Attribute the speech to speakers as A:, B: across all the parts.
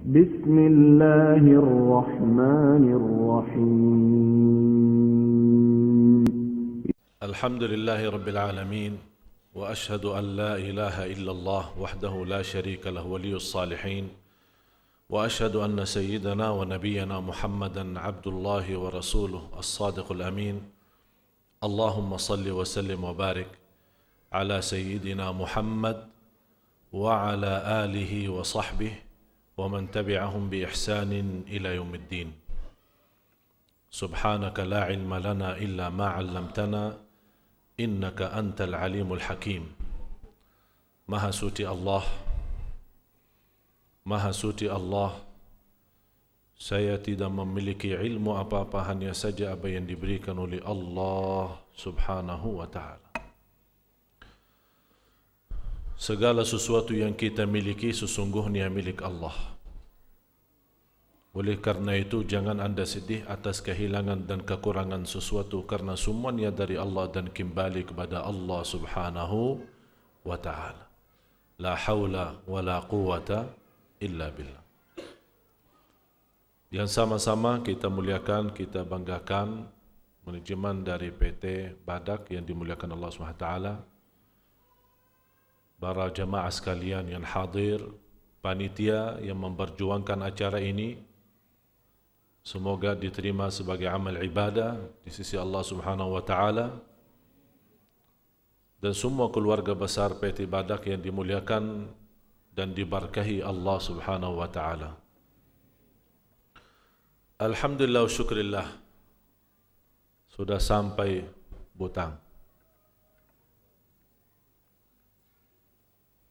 A: بسم الله الرحمن الرحيم
B: الحمد لله رب العالمين وأشهد أن لا إله إلا الله وحده لا شريك له ولي الصالحين وأشهد أن سيدنا ونبينا محمدا عبد الله ورسوله الصادق الأمين اللهم صل وسلم وبارك على سيدنا محمد وعلى آله وصحبه ومن تبعهم بإحسان إلى يوم الدين سبحانك لا علم لنا إلا ما علمتنا إنك أنت العليم الحكيم Maha suci Allah, saya tidak memiliki ilmu apa-apa, hanya saja apa yang diberikan oleh Allah subhanahu wa ta'ala. Segala sesuatu yang kita miliki sesungguhnya milik Allah. Oleh karena itu jangan anda sedih atas kehilangan dan kekurangan sesuatu, karena semuanya dari Allah dan kembali kepada Allah subhanahu wa ta'ala. La hawla wa la quwata illa billah. Yang sama-sama kita muliakan, kita banggakan manajemen dari PT Badak yang dimuliakan Allah subhanahu wa ta'ala, para jamaah sekalian yang hadir, panitia yang memperjuangkan acara ini, semoga diterima sebagai amal ibadah di sisi Allah subhanahu wa ta'ala, dan semua keluarga besar PT Badak yang dimuliakan dan diberkahi Allah subhanahu wa ta'ala. Alhamdulillah wa syukrillah, sudah sampai Butang.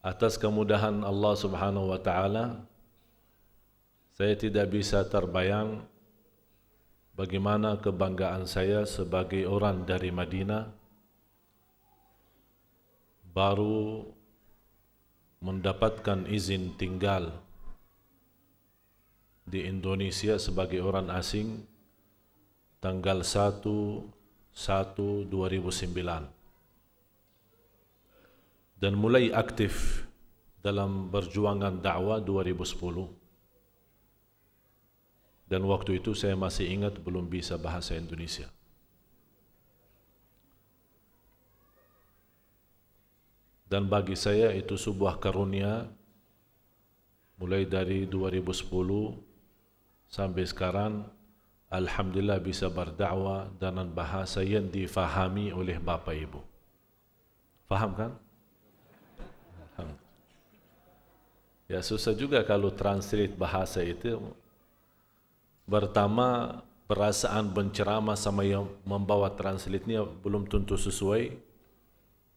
B: Atas kemudahan Allah subhanahu wa ta'ala, saya tidak bisa terbayang bagaimana kebanggaan saya sebagai orang dari Madinah baru mendapatkan izin tinggal di Indonesia sebagai orang asing tanggal 1/1/2009 dan mulai aktif dalam perjuangan dakwah 2010. Dan waktu itu saya masih ingat belum bisa bahasa Indonesia. Dan bagi saya itu sebuah karunia, mulai dari 2010 sampai sekarang, alhamdulillah bisa berdakwah dengan bahasa yang difahami oleh Bapak Ibu. Faham kan? Ya susah juga kalau translate bahasa itu. Pertama, perasaan penceramah sama yang membawa translate-nya belum tentu sesuai,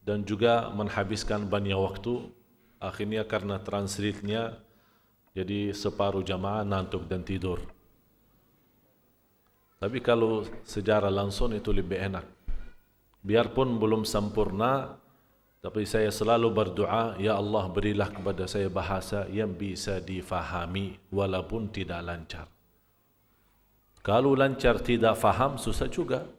B: dan juga menghabiskan banyak waktu. Akhirnya karena translate-nya jadi separuh jamaah ngantuk dan tidur. Tapi kalau secara langsung itu lebih enak. Biarpun belum sempurna, tapi saya selalu berdoa, ya Allah berilah kepada saya bahasa yang bisa difahami walaupun tidak lancar. Kalau lancar tidak faham, susah juga.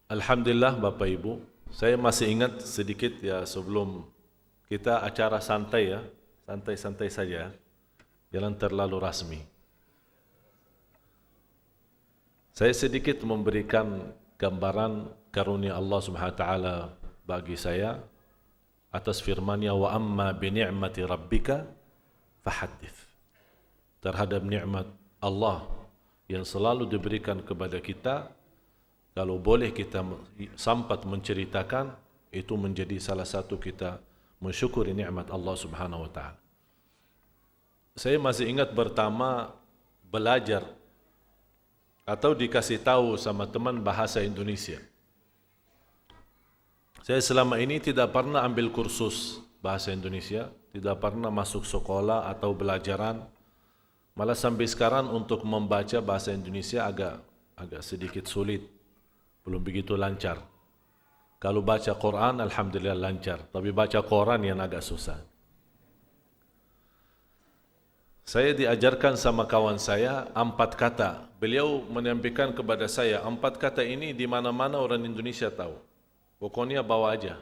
B: Alhamdulillah Bapak Ibu, saya masih ingat sedikit ya sebelum kita acara santai ya, santai-santai saja, jangan terlalu rasmi. Saya sedikit memberikan gambaran karunia Allah subhanahu wa ta'ala bagi saya atas firman-Nya, wa amma bi ni'mati rabbika fahaddits. Terhadap nikmat Allah yang selalu diberikan kepada kita, kalau boleh kita sempat menceritakan, itu menjadi salah satu kita mensyukuri nikmat Allah subhanahu wa ta'ala. Saya masih ingat pertama belajar atau dikasih tahu sama teman bahasa Indonesia. Saya selama ini tidak pernah ambil kursus bahasa Indonesia, tidak pernah masuk sekolah atau belajaran. Malah sampai sekarang untuk membaca bahasa Indonesia agak sedikit sulit, belum begitu lancar. Kalau baca Quran alhamdulillah lancar, tapi baca Quran yang agak susah. Saya diajarkan sama kawan saya 4 kata. Beliau menyampaikan kepada saya 4 kata ini di mana-mana orang Indonesia tahu. Pokoknya bawa aja.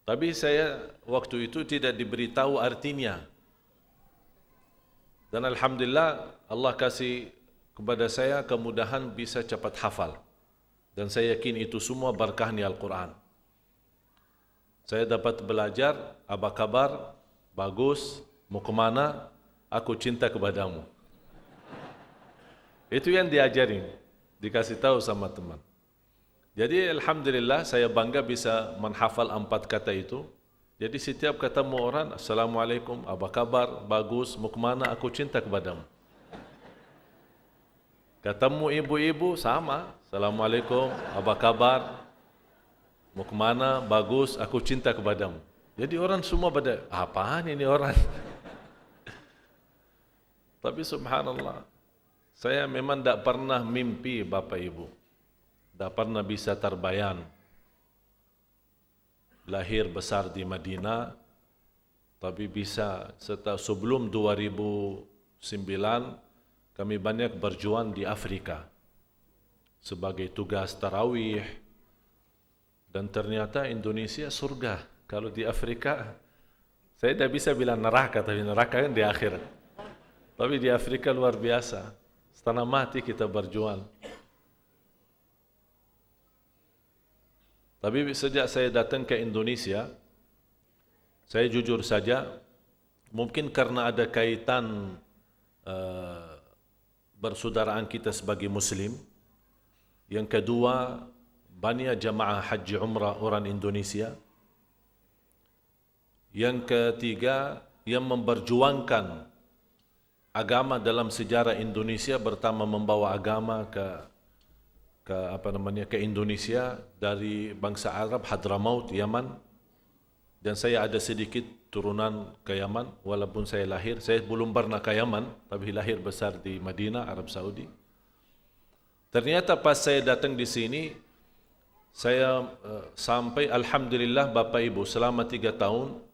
B: Tapi saya waktu itu tidak diberitahu artinya. Dan alhamdulillah Allah kasih kepada saya kemudahan bisa cepat hafal. Dan saya yakin itu semua berkahnya Al-Quran. Saya dapat belajar, apa kabar, bagus, mau kemana, aku cinta kepadamu. Itu yang diajarin, dikasih tahu sama teman. Jadi alhamdulillah saya bangga bisa menghafal 4 kata itu. Jadi setiap ketemu orang, Assalamualaikum, apa kabar, bagus, mau kemana, aku cinta kepadamu. Ketemu ibu-ibu sama, Assalamualaikum, apa kabar, mau kemana, bagus, aku cinta kepadamu. Jadi orang semua pada, apaan ini orang? Tapi subhanallah, saya memang tidak pernah mimpi Bapak Ibu. Tak pernah bisa terbayang lahir besar di Madinah, tapi bisa sebelum 2009 kami banyak berjuang di Afrika sebagai tugas tarawih, dan ternyata Indonesia surga. Kalau di Afrika saya tidak bisa bilang neraka, tapi neraka kan di akhirat. Tapi di Afrika luar biasa, setengah mati kita berjuang. Tapi sejak saya datang ke Indonesia, saya jujur saja, mungkin karena ada kaitan persaudaraan kita sebagai Muslim. Yang kedua, banyak jamaah haji umrah orang Indonesia. Yang ketiga, yang memperjuangkan agama dalam sejarah Indonesia, pertama membawa agama ke Indonesia dari bangsa Arab, Hadramaut, Yaman. Dan saya ada sedikit turunan ke Yaman, walaupun saya belum pernah ke Yaman, tapi lahir besar di Madinah, Arab Saudi. Ternyata pas saya datang di sini, saya sampai alhamdulillah Bapak Ibu selama 3 tahun,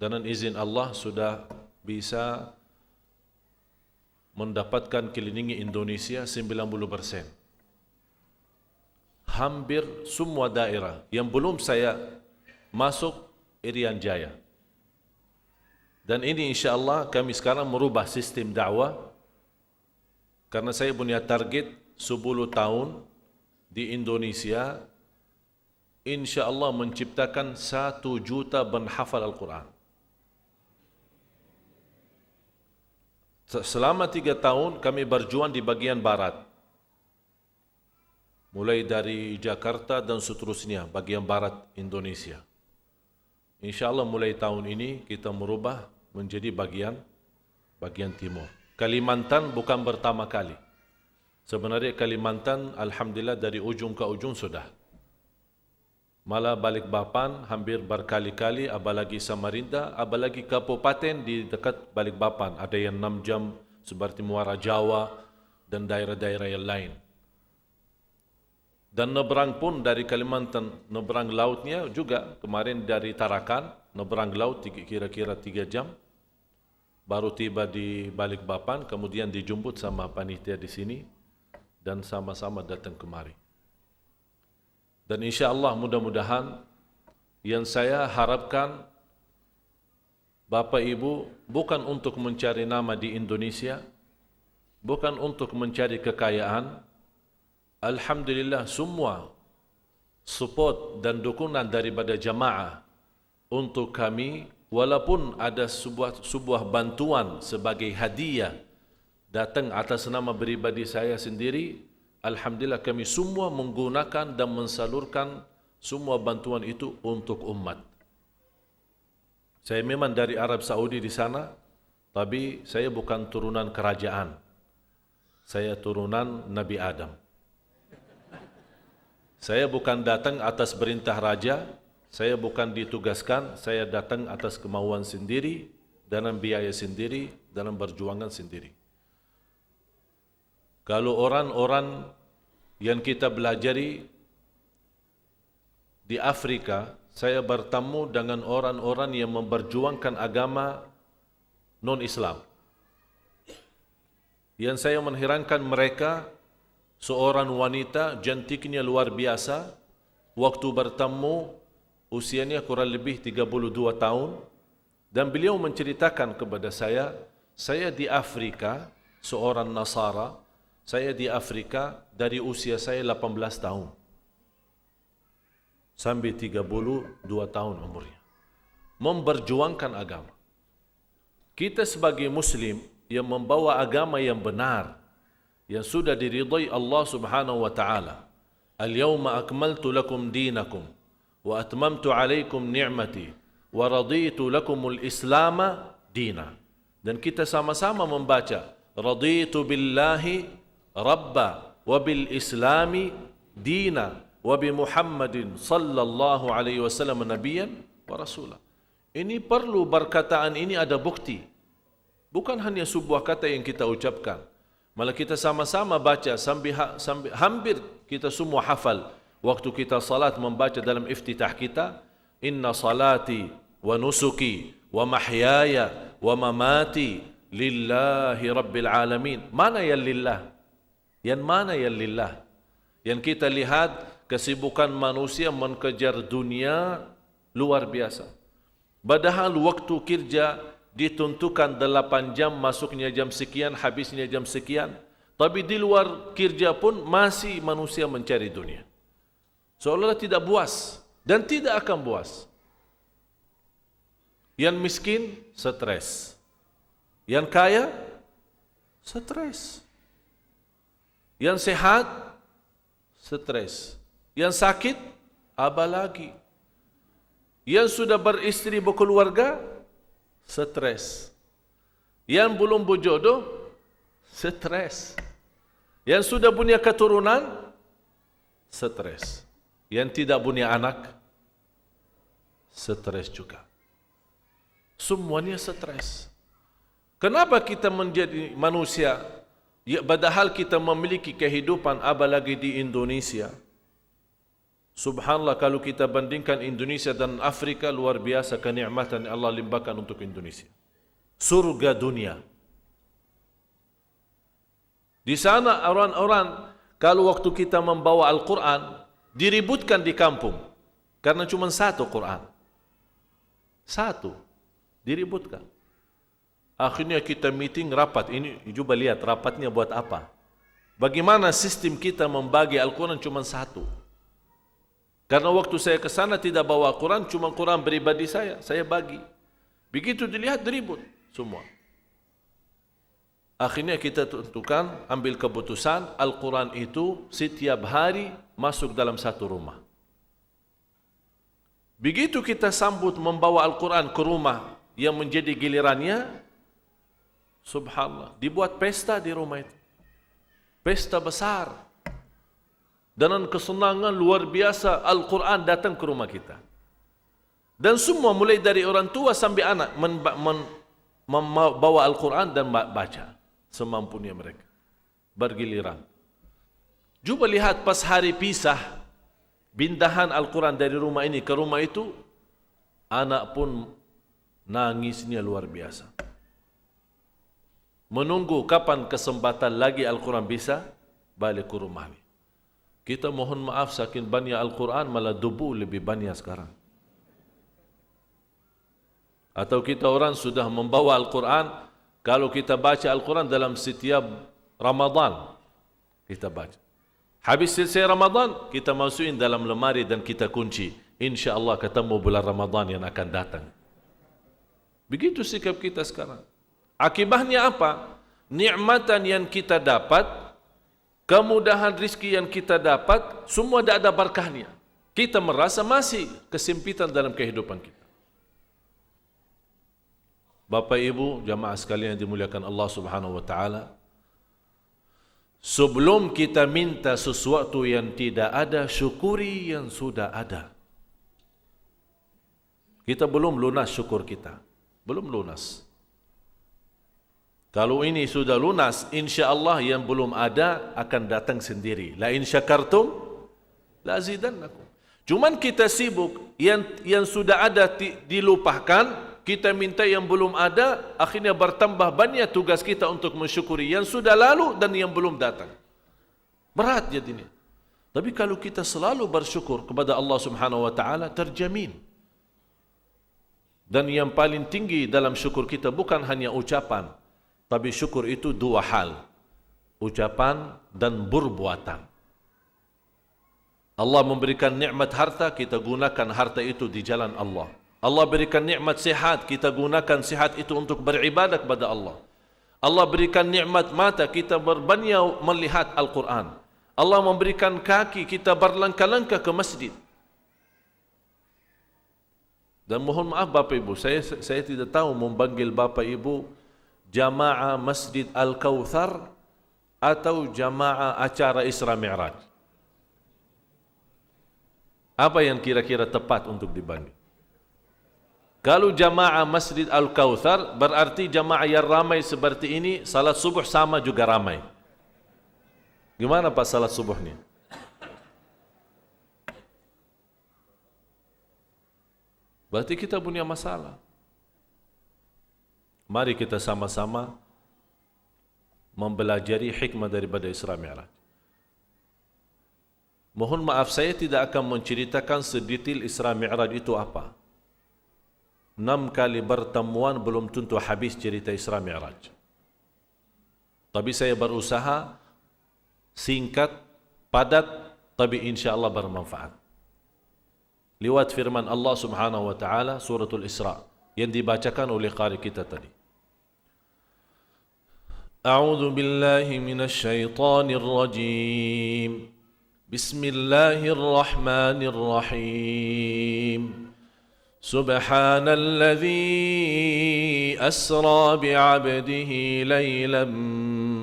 B: dengan izin Allah sudah bisa mendapatkan kelilingi Indonesia 90%. Hampir semua daerah yang belum saya masuk Irian Jaya. Dan ini insyaAllah kami sekarang merubah sistem dakwah, karena saya punya target 10 tahun di Indonesia, insyaAllah menciptakan 1 juta penghafal Al-Quran. Selama 3 tahun kami berjuang di bagian barat, mulai dari Jakarta dan seterusnya, bagian barat Indonesia. InsyaAllah mulai tahun ini kita merubah menjadi bagian timur. Kalimantan bukan pertama kali. Sebenarnya Kalimantan alhamdulillah dari ujung ke ujung sudah. Malah Balikpapan hampir berkali-kali, apalagi Samarinda, apalagi kabupaten di dekat Balikpapan. Ada yang 6 jam seperti Muara Jawa dan daerah-daerah yang lain. Dan nebrang pun dari Kalimantan, nebrang lautnya juga kemarin dari Tarakan, nebrang laut kira-kira 3 jam, baru tiba di Balikpapan, kemudian dijemput sama panitia di sini, dan sama-sama datang kemari. Dan insyaAllah mudah-mudahan yang saya harapkan Bapak Ibu bukan untuk mencari nama di Indonesia, bukan untuk mencari kekayaan. Alhamdulillah semua support dan dukungan daripada jamaah untuk kami, walaupun ada sebuah bantuan sebagai hadiah datang atas nama pribadi saya sendiri, alhamdulillah kami semua menggunakan dan mensalurkan semua bantuan itu untuk umat. Saya memang dari Arab Saudi di sana, tapi saya bukan turunan kerajaan. Saya turunan Nabi Adam. Saya bukan datang atas perintah raja, saya bukan ditugaskan, saya datang atas kemauan sendiri, dalam biaya sendiri, dalam perjuangan sendiri. Kalau orang-orang yang kita belajari di Afrika, saya bertemu dengan orang-orang yang memperjuangkan agama non-Islam. Yang saya mengherankan mereka, seorang wanita cantiknya luar biasa, waktu bertemu usianya kurang lebih 32 tahun, dan beliau menceritakan kepada saya di Afrika, seorang Nasara, saya di Afrika dari usia saya 18 tahun sampai 32 tahun umurnya, memperjuangkan agama. Kita sebagai Muslim yang membawa agama yang benar, yang sudah diridai Allah Subhanahu wa taala. Al-yawma akmaltu lakum dinakum wa atmamtu alaikum ni'mati wa raditu lakumul islama dina. Dan kita sama-sama membaca raditu billahi rabba wa bil islami dina wa bi Muhammadin sallallahu alaihi wasallam nabiyyan wa rasulah. Ini perlu perkataan ini ada bukti. Bukan hanya sebuah kata yang kita ucapkan. Malah kita sama-sama baca sampai hampir kita semua hafal. Waktu kita salat membaca dalam iftitah kita, inna salati wa nusuki wa mahyaya wa mamati lillahi rabbil alamin. Mana yang lillah? Yang mana yang lillah? Yang kita lihat kesibukan manusia mengejar dunia luar biasa. Padahal waktu kerja ditentukan 8 jam, masuknya jam sekian, habisnya jam sekian. Tapi di luar kerja pun masih manusia mencari dunia. Seolah-olah tidak puas dan tidak akan puas. Yang miskin, stres. Yang kaya, stres. Yang sehat, stres. Yang sakit, apa lagi? Yang sudah beristri berkeluarga, stres. Yang belum berjodoh, stres. Yang sudah punya keturunan, stres. Yang tidak punya anak, stres juga. Semuanya stres. Kenapa kita menjadi manusia? Ya, padahal kita memiliki kehidupan, apalagi di Indonesia. Subhanallah, kalau kita bandingkan Indonesia dan Afrika, luar biasa kenikmatan yang Allah limpahkan untuk Indonesia. Surga dunia. Di sana orang-orang, kalau waktu kita membawa Al-Quran, diributkan di kampung. Karena cuma satu Quran. Satu. Diributkan. Akhirnya kita meeting, rapat. Ini coba lihat rapatnya buat apa. Bagaimana sistem kita membagi Al-Quran cuma satu. Karena waktu saya ke sana tidak bawa Quran, cuma Quran pribadi saya bagi. Begitu dilihat ribut semua. Akhirnya kita tentukan, ambil keputusan, Al-Quran itu setiap hari masuk dalam satu rumah. Begitu kita sambut membawa Al-Quran ke rumah yang menjadi gilirannya, subhanallah, dibuat pesta di rumah itu. Pesta besar. Dan kesenangan luar biasa, Al-Quran datang ke rumah kita. Dan semua mulai dari orang tua sampai anak membawa Al-Quran dan baca semampunya mereka. Bergiliran. Coba lihat pas hari pisah, pindahan Al-Quran dari rumah ini ke rumah itu, anak pun nangisnya luar biasa. Menunggu kapan kesempatan lagi Al-Quran bisa balik ke rumah ini. Kita mohon maaf, saking banyak Al-Quran malah debu lebih banyak sekarang. Atau kita orang sudah membawa Al-Quran, kalau kita baca Al-Quran dalam setiap Ramadan, kita baca. Habis selesai Ramadan, kita masukin dalam lemari dan kita kunci. InsyaAllah ketemu bulan Ramadan yang akan datang. Begitu sikap kita sekarang. Akibatnya apa? Nikmatan yang kita dapat, kemudahan rizki yang kita dapat, semua tidak ada berkahnya. Kita merasa masih kesempitan dalam kehidupan kita. Bapak Ibu, jamaah sekalian yang dimuliakan Allah Subhanahu wa taala, sebelum kita minta sesuatu yang tidak ada, syukuri yang sudah ada. Kita belum lunas syukur kita. Belum lunas. Kalau ini sudah lunas, insya-Allah yang belum ada akan datang sendiri. La in syakartum la azidannakum. Cuman kita sibuk, yang sudah ada dilupakan, kita minta yang belum ada, akhirnya bertambah banyak tugas kita untuk mensyukuri yang sudah lalu dan yang belum datang. Berat jadinya. Tapi kalau kita selalu bersyukur kepada Allah Subhanahu wa taala, terjamin. Dan yang paling tinggi dalam syukur kita bukan hanya ucapan, tapi syukur itu dua hal, ucapan dan perbuatan. Allah memberikan nikmat harta, kita gunakan harta itu di jalan Allah. Allah berikan nikmat sihat, kita gunakan sihat itu untuk beribadah kepada Allah. Allah berikan nikmat mata, kita berbanyak melihat Al-Quran. Allah memberikan kaki, kita berlangkah-langkah ke masjid. Dan mohon maaf Bapak Ibu, saya tidak tahu memanggil Bapak Ibu jamaah Masjid Al-Kautsar atau jamaah acara Isra Mi'raj. Apa yang kira-kira tepat untuk dibanding? Kalau jamaah Masjid Al-Kautsar berarti jamaah yang ramai seperti ini, salat subuh sama juga ramai. Gimana Pak salat subuhnya? Berarti kita punya masalah. Mari kita sama-sama mempelajari hikmah daripada Isra Mi'raj. Mohon maaf, saya tidak akan menceritakan sedetail Isra Mi'raj itu apa. 6 kali pertemuan belum tentu habis cerita Isra Mi'raj. Tapi saya berusaha singkat, padat, tapi insya-Allah bermanfaat. Lewat firman Allah Subhanahu wa taala suratul Isra yang dibacakan oleh qari kita tadi. A'udzu billahi minasy syaithanir rajim. Bismillahirrahmanirrahim. Subhanalladzi asra bi'abdihi laylan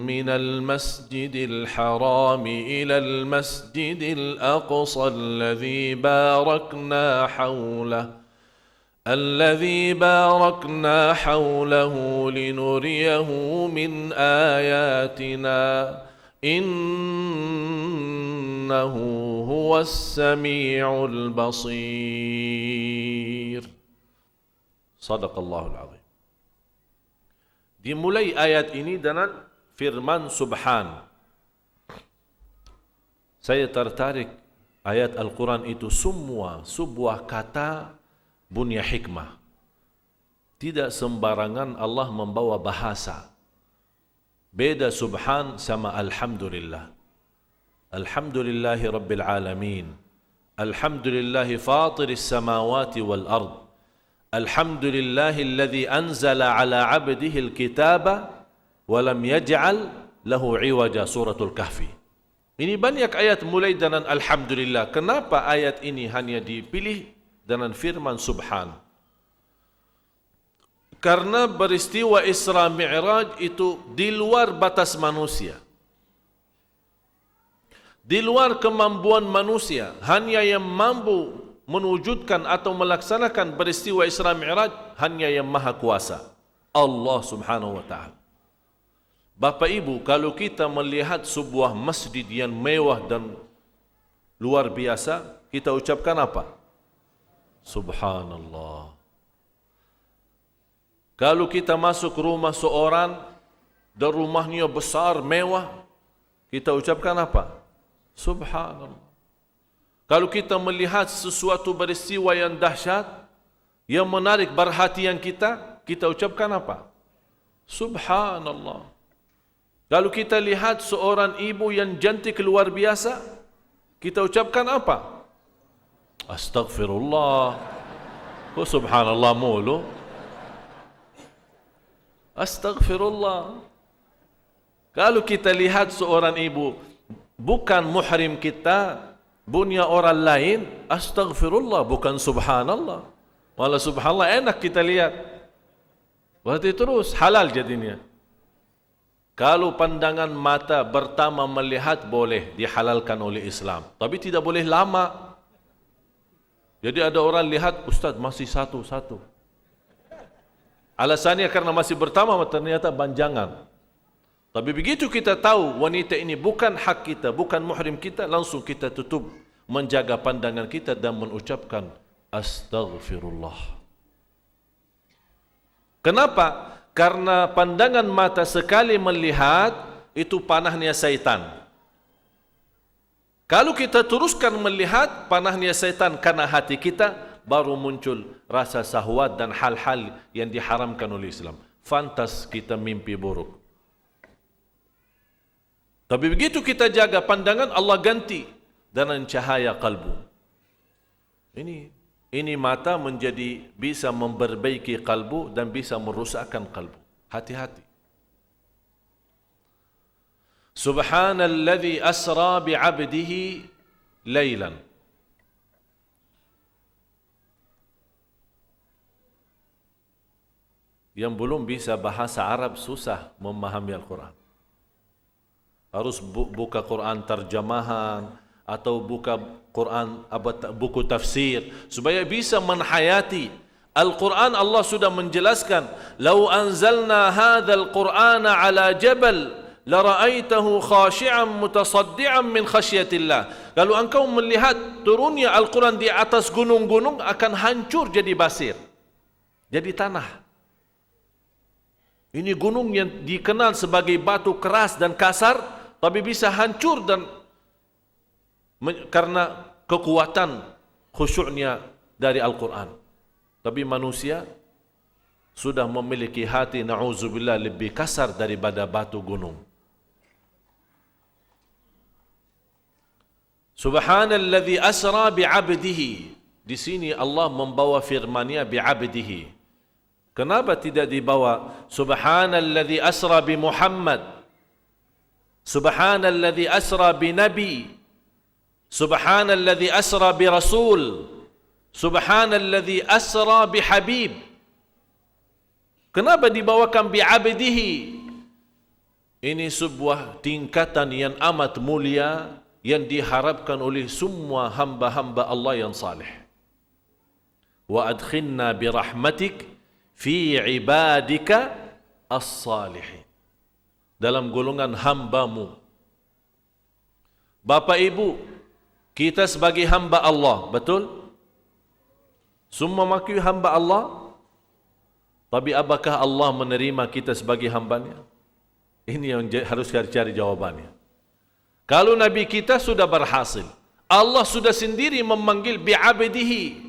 B: minal masjidil haram ilal masjidil aqsa alladzi barakna hawlahu linuriyahu min ayatina innahu huwas sami'ul basir. Sadaqallahul azim. Dimulai ayat ini dengan firman Subhan. Saya tertarik ayat Al-Quran itu semua sebuah kata punya hikmah. Tidak sembarangan Allah membawa bahasa. Beda Subhan sama Alhamdulillah. Alhamdulillahi Rabbil Alamin. Alhamdulillahi Fatiris Samawati wal Ard. Alhamdulillahi alladhi anzala ala abdihi al-kitaba walam yaj'al lahu iwaja, suratul Kahfi. Ini banyak ayat mulai dengan Alhamdulillah. Kenapa ayat ini hanya dipilih dengan firman Subhan? Karena peristiwa Isra Mi'raj itu di luar batas manusia, di luar kemampuan manusia. Hanya yang mampu mewujudkan atau melaksanakan peristiwa Isra Mi'raj hanya yang Maha Kuasa, Allah Subhanahu wa taala. Bapak Ibu, kalau kita melihat sebuah masjid yang mewah dan luar biasa, kita ucapkan apa? Subhanallah. Kalau kita masuk rumah seorang dan rumahnya besar, mewah, kita ucapkan apa? Subhanallah. Kalau kita melihat sesuatu peristiwa yang dahsyat, yang menarik perhatian kita, kita ucapkan apa? Subhanallah. Kalau kita lihat seorang ibu yang cantik luar biasa, kita ucapkan apa? Astaghfirullah. Oh subhanallah mulu. Astaghfirullah. Kalau kita lihat seorang ibu bukan muhrim kita, punya orang lain, astaghfirullah, bukan subhanallah. Walau subhanallah enak kita lihat. Berarti terus halal jadinya. Kalau pandangan mata pertama melihat boleh dihalalkan oleh Islam, tapi tidak boleh lama. Jadi ada orang lihat, Ustaz masih satu-satu. Alasannya karena masih pertama ternyata panjangan. Tapi begitu kita tahu wanita ini bukan hak kita, bukan muhrim kita, langsung kita tutup, menjaga pandangan kita dan mengucapkan astaghfirullah. Kenapa? Karena pandangan mata sekali melihat itu panahnya syaitan. Kalau kita teruskan melihat panahnya syaitan karena hati kita, baru muncul rasa syahwat dan hal-hal yang diharamkan oleh Islam. Fantas kita mimpi buruk. Tapi begitu kita jaga pandangan, Allah ganti dengan cahaya kalbu. Ini mata menjadi bisa memperbaiki kalbu dan bisa merusakkan kalbu. Hati-hati. Subhanalladzi asra bi'abdihi laylan. Yang belum bisa bahasa Arab susah memahami Al-Quran. Harus buka Quran terjemahan atau buka Quran buku tafsir supaya bisa menhayati Al-Quran. Allah sudah menjelaskan, "Lau anzalna hadzal Qur'ana 'ala jabal la ra'aitahu khashi'an mutasaddian min khasyatillah." Kalau engkau melihat turunnya Al-Quran di atas gunung-gunung, akan hancur jadi basir, jadi tanah. Ini gunung yang dikenal sebagai batu keras dan kasar, tapi bisa hancur dan karena kekuatan khusyuknya dari Al-Quran. Tapi manusia sudah memiliki hati, na'udzubillah, lebih kasar daripada batu gunung. Subhanalladzi asra bi'abdihi. Di sini Allah membawa firman-Nya bi'abdihi. Kenapa tidak dibawa Subhanalladzi asra bi Muhammad, Subhanalladzi asra bi Nabi, Subhanalladzi asra bi Rasul, Subhanalladzi asra bi Habib? Kenapa dibawakan bi abdihi? Ini sebuah tingkatan yang amat mulia yang diharapkan oleh semua hamba-hamba Allah yang saleh. Wa adkhilna bi rahmatik fi ibadika as-salihin. Dalam golongan hambamu. Bapak Ibu, kita sebagai hamba Allah, betul? Semua mengakui hamba Allah. Tapi apakah Allah menerima kita sebagai hambanya? Ini yang harus cari jawabannya. Kalau Nabi kita sudah berhasil, Allah sudah sendiri memanggil bi'abdihi.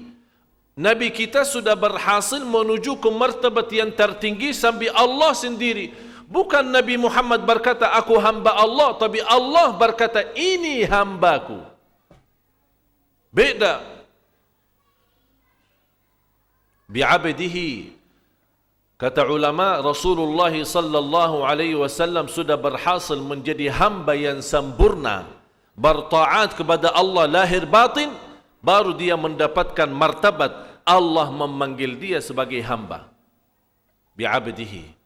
B: Nabi kita sudah berhasil menuju ke martabat yang tertinggi sampai Allah sendiri. Bukan Nabi Muhammad berkata, aku hamba Allah, tapi Allah berkata, ini hambaku. Beda. Bi'abdihi. Kata ulama, Rasulullah sallallahu alaihi wasallam sudah berhasil menjadi hamba yang sempurna, bertaat kepada Allah lahir batin, baru dia mendapatkan martabat Allah memanggil dia sebagai hamba. Bi'abdihi.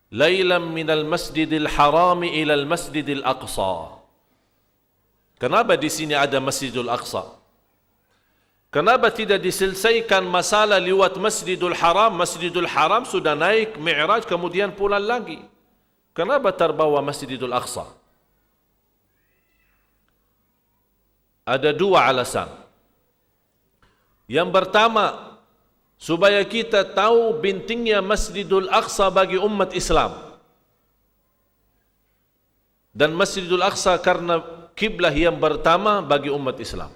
B: Lailan minal masjidil harami ilal masjidil aqsa. Kenapa di sini ada Masjidul Aqsa? Kenapa tidak diselesaikan masalah lewat Masjidul Haram? Masjidul Haram sudah naik Mi'raj kemudian pulang lagi. Kenapa terbawa Masjidul Aqsa? Ada dua alasan. Yang pertama, supaya kita tahu pentingnya Masjidul Aqsa bagi umat Islam. Dan Masjidul Aqsa karena kiblah yang pertama bagi umat Islam.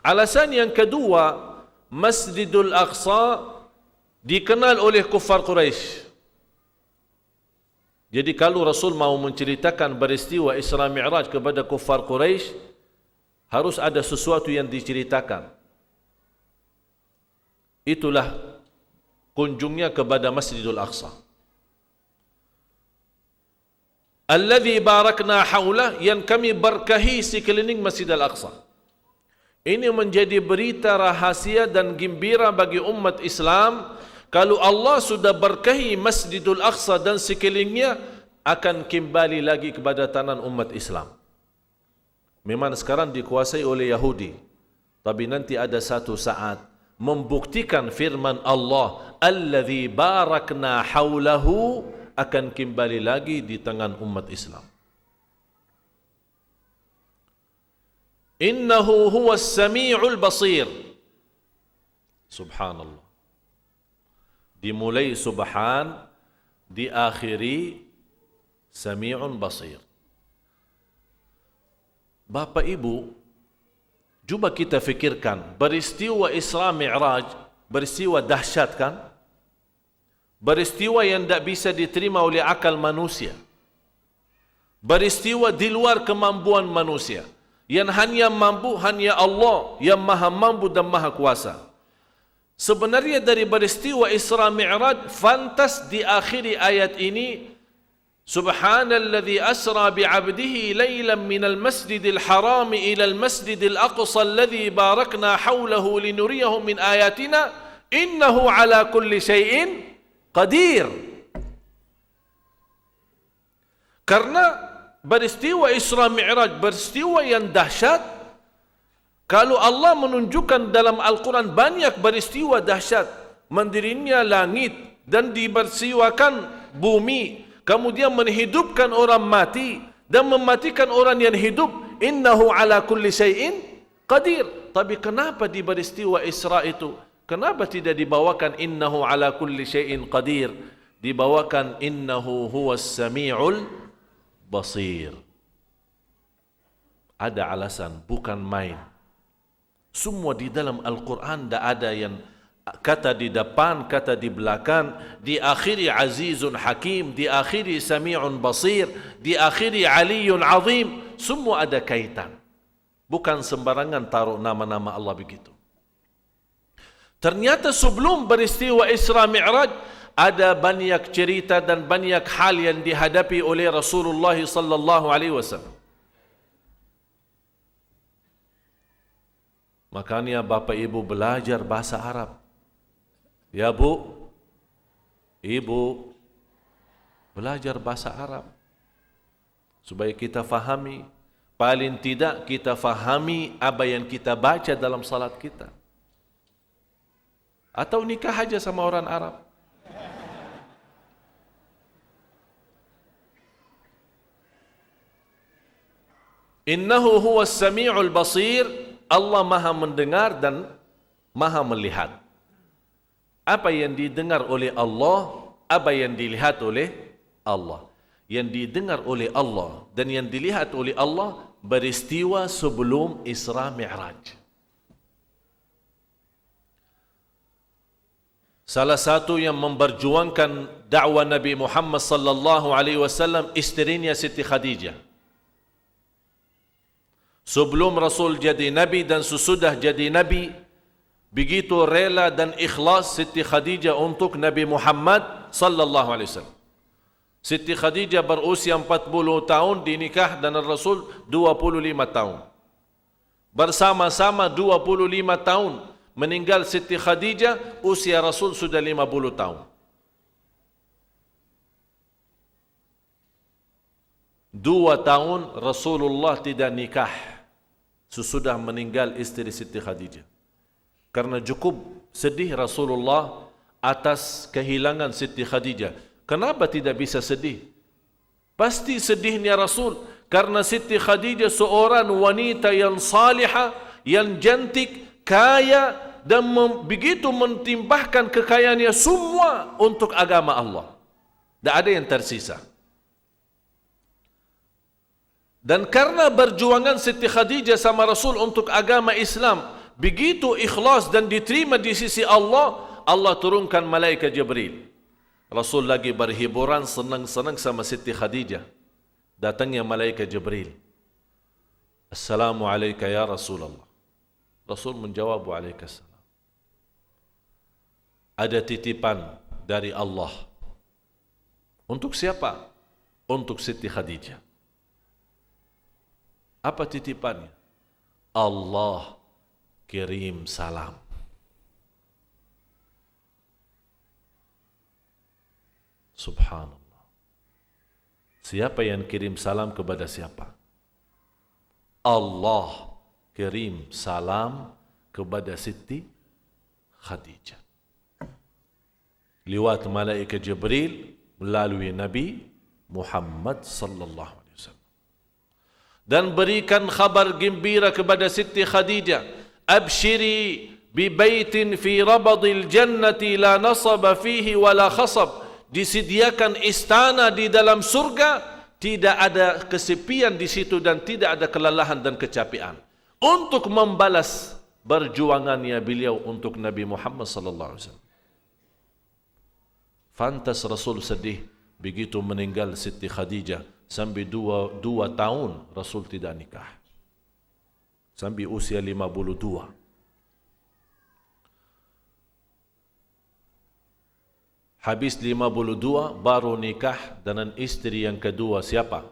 B: Alasan yang kedua, Masjidul Aqsa dikenal oleh kufar Quraisy. Jadi kalau Rasul mau menceritakan peristiwa Isra Mi'raj kepada kufar Quraisy, harus ada sesuatu yang diceritakan. Itulah kunjungnya kepada Masjidul Aqsa. Alladzi barakna haulah, yang kami berkahi sekeliling Masjidil Aqsa. Ini menjadi berita rahasia dan gembira bagi umat Islam. Kalau Allah sudah berkahi Masjidul Aqsa dan sekelilingnya, akan kembali lagi kepada tanah umat Islam. Memang sekarang dikuasai oleh Yahudi, tapi nanti ada satu saat membuktikan firman Allah, alladzi barakna haulahu, akan kembali lagi di tangan umat Islam. Innahu huwas sami'ul basir. Subhanallah. Dimulai subhan, diakhiri sami'un basir. Bapak Ibu, cuba kita fikirkan, peristiwa Isra Mi'raj, peristiwa dahsyat kan? Peristiwa yang tidak bisa diterima oleh akal manusia. Peristiwa di luar kemampuan manusia. Yang hanya mampu, hanya Allah yang maha mampu dan maha kuasa. Sebenarnya dari peristiwa Isra Mi'raj, fantas di akhiri ayat ini, Subhanalladzi asra bi'abdihi laylan minal masjidil harami ilal masjidil aqsa alladzi barakna hawlahu linuriyahu min ayatina innahu ala kulli syai'in qadir. Karena peristiwa Isra Mi'raj, peristiwa yang dahsyat. Kalau Allah menunjukkan dalam Al-Quran banyak peristiwa dahsyat, mendirinya langit dan dibersiwakan bumi, kemudian menghidupkan orang mati dan mematikan orang yang hidup, innahu ala kulli syai'in qadir. Tapi kenapa di peristiwa Isra itu, kenapa tidak dibawakan innahu ala kulli syai'in qadir, dibawakan innahu huwas sami'ul basir? Ada alasan, bukan main. Semua di dalam Al-Quran tidak ada yang kata di depan, kata di belakang, di akhiri azizun hakim, di akhiri sami'un basir, di akhiri aliyun azim, semua ada kaitan. Bukan sembarangan taruh nama-nama Allah begitu. Ternyata sebelum peristiwa Isra Mi'raj, ada banyak cerita dan banyak hal yang dihadapi oleh Rasulullah sallallahu alaihi wasallam. Makanya Bapak Ibu belajar bahasa Arab. Ya Bu, Ibu, belajar bahasa Arab supaya kita fahami, paling tidak kita fahami apa yang kita baca dalam salat kita. Atau nikah aja sama orang Arab. Innahu huwas sami'ul basir, Allah maha mendengar dan maha melihat. Apa yang didengar oleh Allah, apa yang dilihat oleh Allah. Yang didengar oleh Allah dan yang dilihat oleh Allah peristiwa sebelum Isra Mi'raj. Salah satu yang memperjuangkan dakwah Nabi Muhammad sallallahu alaihi wasallam isterinya Siti Khadijah. Sebelum Rasul jadi Nabi dan sesudah jadi Nabi, begitu rela dan ikhlas Siti Khadijah untuk Nabi Muhammad sallallahu alaihi wasallam. Siti Khadijah berusia 40 tahun dinikah dengan Rasul 25 tahun. Bersama-sama 25 tahun. Meninggal Siti Khadijah, usia Rasul sudah 50 tahun. 2 tahun Rasulullah tidak nikah sesudah meninggal istri Siti Khadijah. Karena cukup sedih Rasulullah atas kehilangan Siti Khadijah. Kenapa tidak bisa sedih? Pasti sedihnya Rasul karena Siti Khadijah seorang wanita yang salihah, yang cantik, kaya dan begitu mentimbahkan kekayaannya semua untuk agama Allah. Tidak ada yang tersisa. Dan karena berjuangan Siti Khadijah sama Rasul untuk agama Islam begitu ikhlas dan diterima di sisi Allah, Allah turunkan malaikat Jibril. Rasul lagi berhiburan, senang-senang sama Siti Khadijah. Datangnya malaikat Jibril. Assalamualaikum ya Rasulullah. Rasul menjawab, waalaikumsalam. Ada titipan dari Allah. Untuk siapa? Untuk Siti Khadijah. Apa titipannya? Allah kirim salam. Subhanallah. Siapa yang kirim salam kepada siapa? Allah kirim salam kepada Siti Khadijah. Lewat malaikat Jibril melalui Nabi Muhammad sallallahu alaihi wasallam. Dan berikan khabar gembira kepada Siti Khadijah, abshiri bi baitin fi rabadil jannati la nasaba fihi wala khasab. Disediakan istana di dalam surga, tidak ada kesepian di situ dan tidak ada kelelahan dan kecapean untuk membalas perjuangannya beliau untuk Nabi Muhammad sallallahu alaihi wasallam. Fantas Rasul sedih begitu meninggal Siti Khadijah, sampai dua tahun Rasul tidak nikah, sampai usia 52. Habis 52 baru nikah dengan istri yang kedua. Siapa?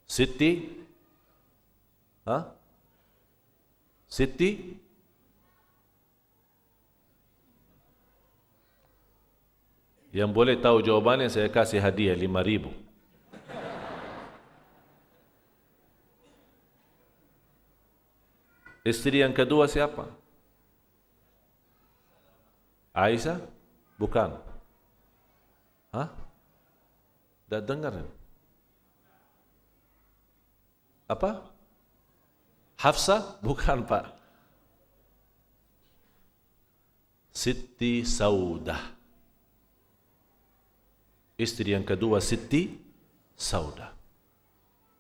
B: Siti? Siti? Yang boleh tahu jawabannya saya kasih hadiah 5.000. Istri yang kedua siapa? Aisyah? Bukan. Dah dengar? Apa? Hafsah? Bukan, Pak. Siti Saudah. Istri yang kedua Siti Saudah.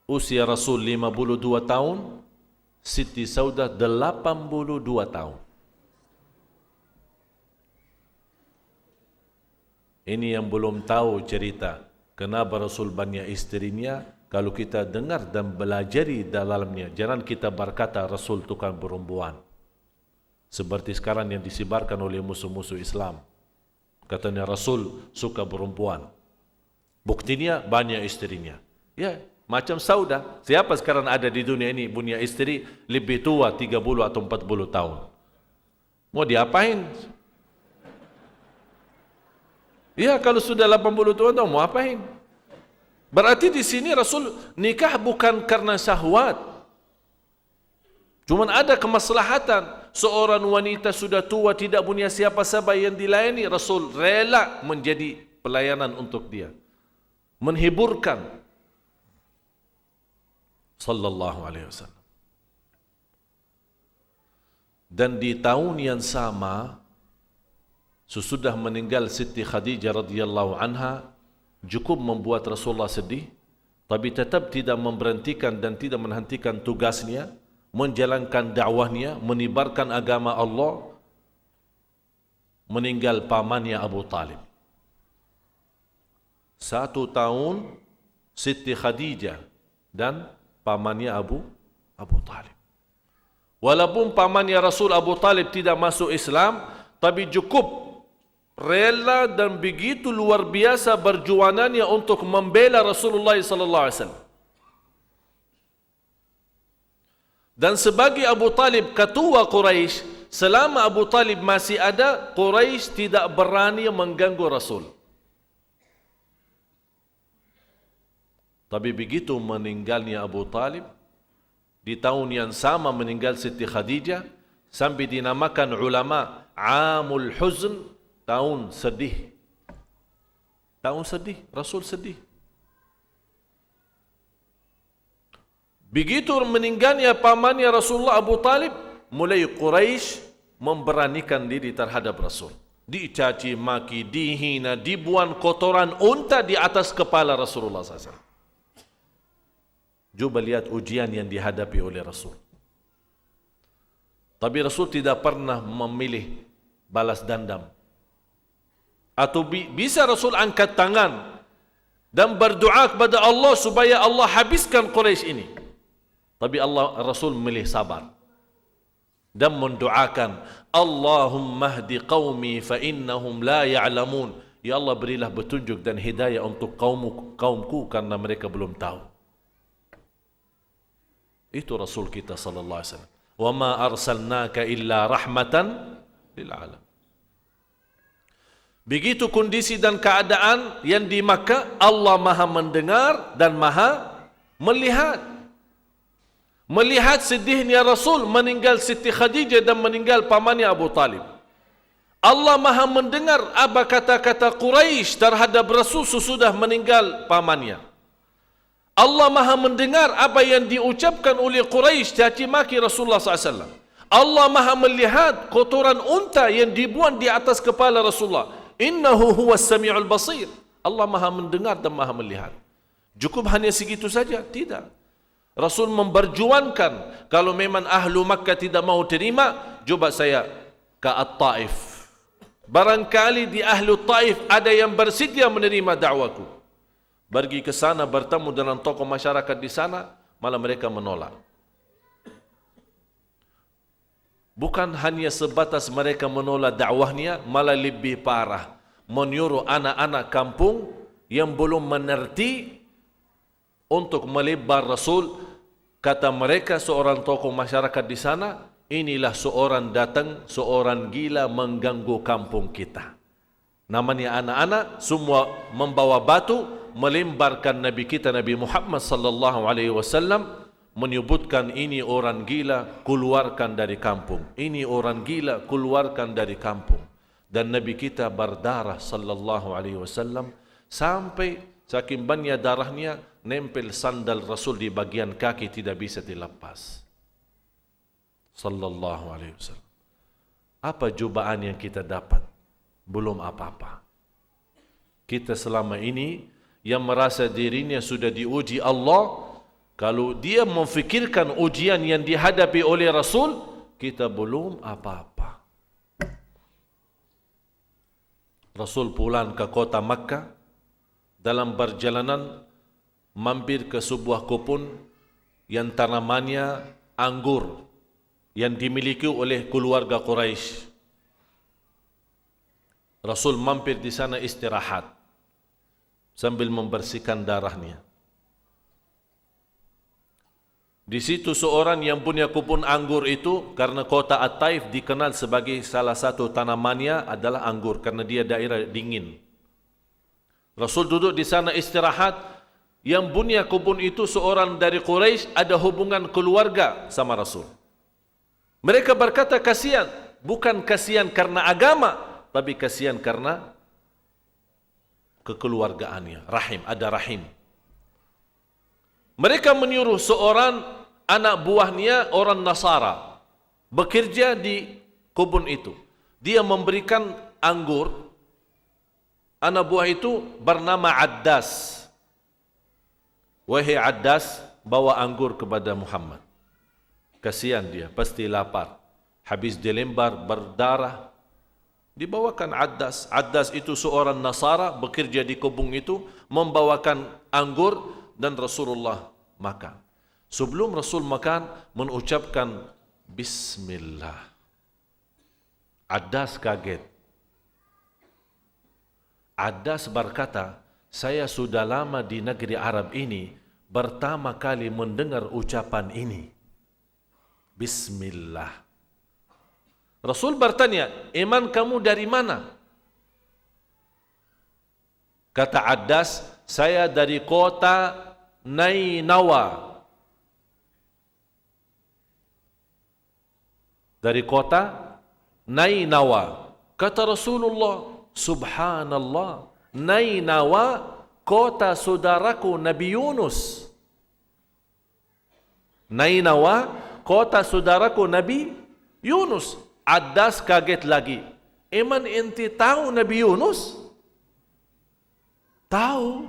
B: Usia Rasul 52 tahun, Siti Saudah 82 tahun. Ini yang belum tahu cerita kenapa Rasul banyak istrinya. Kalau kita dengar dan belajari dalamnya, jangan kita berkata Rasul tukang perempuan. Seperti sekarang yang disebarkan oleh musuh-musuh Islam. Katanya Rasul suka perempuan. Buktinya banyak istrinya. Ya, macam Saudah. Siapa sekarang ada di dunia ini punya istri lebih tua 30 atau 40 tahun? Mau diapain? Ya, kalau sudah 80 tahun mau apain? Berarti di sini Rasul nikah bukan karena syahwat. Cuman ada kemaslahatan. Seorang wanita sudah tua tidak punya siapa-siapa yang dilayani, Rasul rela menjadi pelayanan untuk dia. Menghiburkan. Sallallahu alaihi wasallam. Dan di tahun yang sama, sesudah meninggal Siti Khadijah radhiyallahu anha, cukup membuat Rasulullah sedih, tapi tetap tidak memberhentikan dan tidak menghentikan tugasnya, menjalankan dakwahnya, menyebarkan agama Allah. Meninggal pamannya Abu Talib. 1 tahun Siti Khadijah dan pamannya Abu Talib. Walaupun pamannya Rasul Abu Talib tidak masuk Islam, tapi cukup rela dan begitu luar biasa perjuangannya untuk membela Rasulullah sallallahu alaihi wasallam. Dan sebagai Abu Talib ketua Quraisy, selama Abu Talib masih ada, Quraisy tidak berani mengganggu Rasul. Tapi begitu meninggalnya Abu Talib, di tahun yang sama meninggal Siti Khadijah, sampai dinamakan ulama Amul Huzn, tahun sedih. Tahun sedih, Rasul sedih. Begitu meninggalnya pamannya Rasulullah Abu Talib, mulai Quraisy memberanikan diri terhadap Rasul. Dicaci maki, dihina, dibuang kotoran unta di atas kepala Rasulullah SAW. Coba lihat ujian yang dihadapi oleh Rasul. Tapi Rasul tidak pernah memilih balas dendam. Atau bisa Rasul angkat tangan dan berdoa kepada Allah supaya Allah habiskan Quraisy ini. Tapi Rasul memilih sabar dan mendoakan, Allahumma hdi qaumi fa innahum la ya'lamun. Ya Allah, berilah petunjuk dan hidayah untuk kaumku karena mereka belum tahu. Itu Rasul kita sallallahu alaihi wasallam. Wa ma arsalnaka illa rahmatan lil alamin. Begitu kondisi dan keadaan yang di Makkah, Allah Maha mendengar dan Maha melihat. Melihat sedihnya Rasul meninggal Siti Khadijah dan meninggal pamannya Abu Talib. Allah Maha mendengar apa kata-kata Quraisy terhadap Rasul sesudah meninggal pamannya. Allah Maha mendengar apa yang diucapkan oleh Quraisy caci maki Rasulullah SAW. Allah Maha melihat kotoran unta yang dibuang di atas kepala Rasulullah. Innahu huwas sami'ul basir. Allah Maha mendengar dan Maha melihat. Cukup hanya segitu saja? Tidak. Rasul memperjuangkan, kalau memang ahlu Makkah tidak mau terima, coba saya ke At-Taif. Barangkali di ahlu Taif ada yang bersedia menerima dakwaku. Pergi ke sana, bertemu dengan tokoh masyarakat di sana, malah mereka menolak. Bukan hanya sebatas mereka menolak dakwahnya, malah lebih parah, menyuruh anak-anak kampung yang belum mengerti untuk melebar Rasul. Kata mereka, seorang tokoh masyarakat di sana, inilah seorang datang, seorang gila mengganggu kampung kita. Namanya anak-anak, semua membawa batu, melemparkan Nabi kita Nabi Muhammad sallallahu alaihi wasallam, menyebutkan ini orang gila, keluarkan dari kampung. Ini orang gila, keluarkan dari kampung. Dan Nabi kita berdarah sallallahu alaihi wasallam, sampai saking banyak darahnya nempel sandal Rasul di bagian kaki, tidak bisa dilepas. Sallallahu alaihi wasallam. Apa cobaan yang kita dapat? Belum apa-apa. Kita selama ini yang merasa dirinya sudah diuji Allah, kalau dia memfikirkan ujian yang dihadapi oleh Rasul, kita belum apa-apa. Rasul pulang ke kota Makkah, dalam perjalanan mampir ke sebuah kebun yang tanamannya anggur yang dimiliki oleh keluarga Quraisy. Rasul mampir di sana istirahat sambil membersihkan darahnya. Di situ seorang yang punya kebun anggur itu, karena kota At-Taif dikenal sebagai salah satu tanamannya adalah anggur karena dia daerah dingin. Rasul duduk di sana istirahat. Yang punya kebun itu seorang dari Quraisy, ada hubungan keluarga sama Rasul. Mereka berkata kasihan, bukan kasihan karena agama, tapi kasihan karena kekeluargaannya, rahim, ada rahim. Mereka menyuruh seorang anak buahnya, orang Nasara, bekerja di kebun itu. Dia memberikan anggur. Anak buah itu bernama Addas. Wahai Addas, bawa anggur kepada Muhammad. Kasihan dia, pasti lapar. Habis dilembar, berdarah. Dibawakan Addas. Addas itu seorang Nasara, bekerja di kebun itu, membawakan anggur dan Rasulullah makan. Sebelum Rasul makan, mengucapkan Bismillah. Addas kaget. Addas berkata, saya sudah lama di negeri Arab ini, pertama kali mendengar ucapan ini. Bismillah. Rasul bertanya, iman kamu dari mana? Kata Addas, saya dari kota Nainawa. Dari kota Nainawa. Kata Rasulullah, subhanallah, Nainawa, kota saudaraku Nabi Yunus. Nainawa, kota saudaraku Nabi Yunus. Addas kaget lagi. Eman enti tahu Nabi Yunus? Tahu.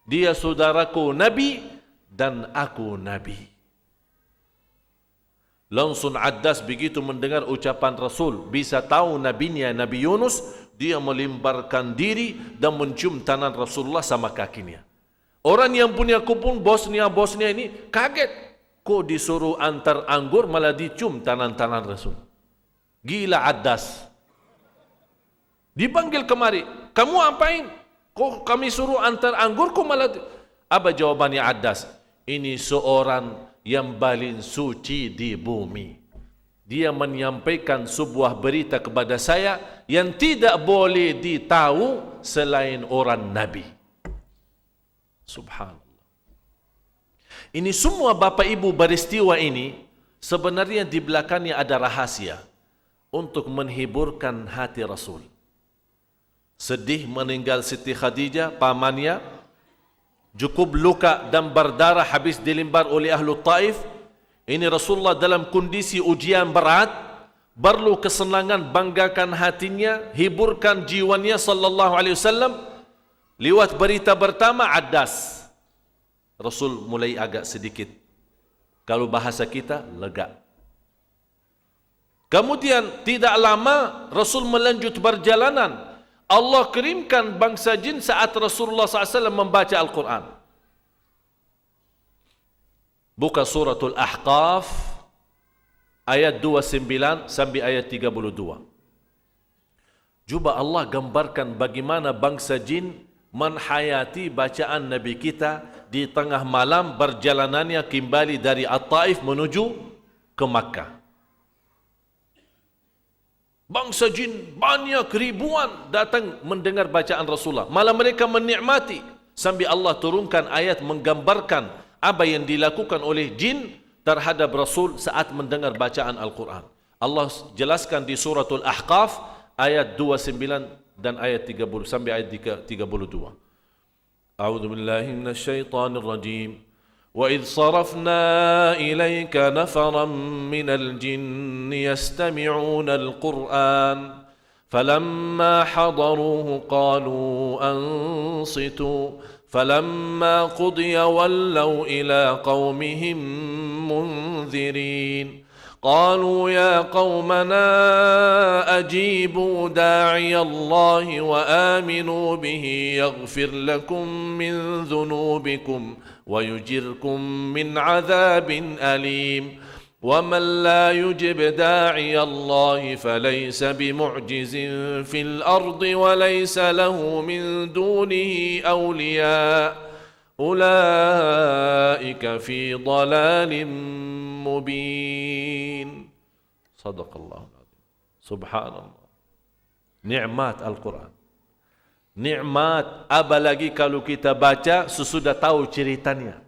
B: Dia saudaraku Nabi dan aku Nabi. Langsung Addas begitu mendengar ucapan Rasul, bisa tahu nabinya Nabi Yunus, dia melemparkan diri dan mencium tangan Rasulullah sama kakinya. Orang yang punya kebun bosnya ini kaget. Kok disuruh antar anggur malah dicium tangan-tangan Rasul. Gila Addas. Dipanggil kemari. Kamu apain? Kok kami suruh antar anggur kok malah... Apa jawabannya Addas? Ini seorang yang paling suci di bumi. Dia menyampaikan sebuah berita kepada saya yang tidak boleh ditahu selain orang Nabi. Subhanallah. Ini semua Bapak Ibu beristiwa ini sebenarnya di belakangnya ada rahasia untuk menghiburkan hati Rasul. Sedih meninggal Siti Khadijah, pamannya, cukup luka dan berdarah habis dilembar oleh ahlu Taif. Ini Rasulullah dalam kondisi ujian berat, perlu kesenangan, banggakan hatinya, hiburkan jiwanya sallallahu alaihi wasallam. Liwat berita pertama adas. Rasul mulai agak sedikit, kalau bahasa kita, lega. Kemudian tidak lama Rasul melanjut perjalanan. Allah kirimkan bangsa jin saat Rasulullah SAW membaca Al-Quran. Buka suratul Ahqaf ayat 29 sampai ayat 32. Cuba Allah gambarkan bagaimana bangsa jin menhayati bacaan Nabi kita di tengah malam perjalanannya kembali dari At-Taif menuju ke Makkah. Bangsa jin banyak ribuan datang mendengar bacaan Rasulullah. Malah mereka menikmati sambil Allah turunkan ayat menggambarkan apa yang dilakukan oleh jin terhadap Rasul saat mendengar bacaan Al-Quran. Allah jelaskan di suratul Ahqaf ayat 29 dan ayat 30 sampai ayat 32. A'udzu billahi minasyaitonir rajim. Wa idh sarafna ilayka nafaran minal jinni yastami'una al-Qur'an falamma hadaruhu qalu ansitu falamma qudiya wallaw ila qaumihim munzirin. قالوا يا قومنا أجيبوا داعي الله وآمنوا به يغفر لكم من ذنوبكم ويجركم من عذاب أليم ومن لا يجب داعي الله فليس بمعجز في الأرض وليس له من دونه أولياء أولئك في ضلال mubin. Sadaqallahu alazim. Subhanallah. Nikmat Al-Quran. Nikmat, apalagi kalau kita baca sesudah tahu ceritanya.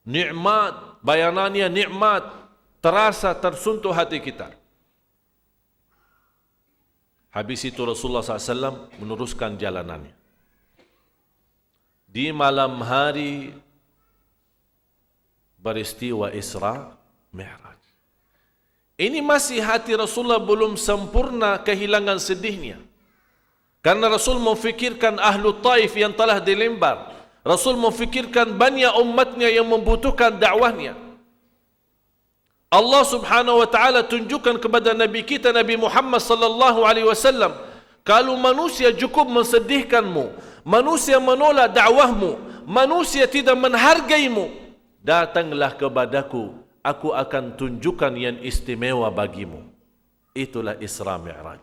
B: Nikmat, bayanannya nikmat, terasa tersentuh hati kita. Habis itu Rasulullah SAW meneruskan jalanannya. Di malam hari peristiwa Isra Mi'raj. Ini masih hati Rasulullah belum sempurna kehilangan sedihnya. Karena Rasul memfikirkan ahlu Taif yang telah dilempar. Rasul memfikirkan banyak umatnya yang membutuhkan dakwahnya. Allah Subhanahu wa taala tunjukkan kepada Nabi kita Nabi Muhammad sallallahu alaihi wasallam, kalau manusia cukup mensedihkanmu, manusia menolak dakwahmu, manusia tidak menghargaimu, datanglah kepadaku, aku akan tunjukkan yang istimewa bagimu. Itulah Isra Mi'raj.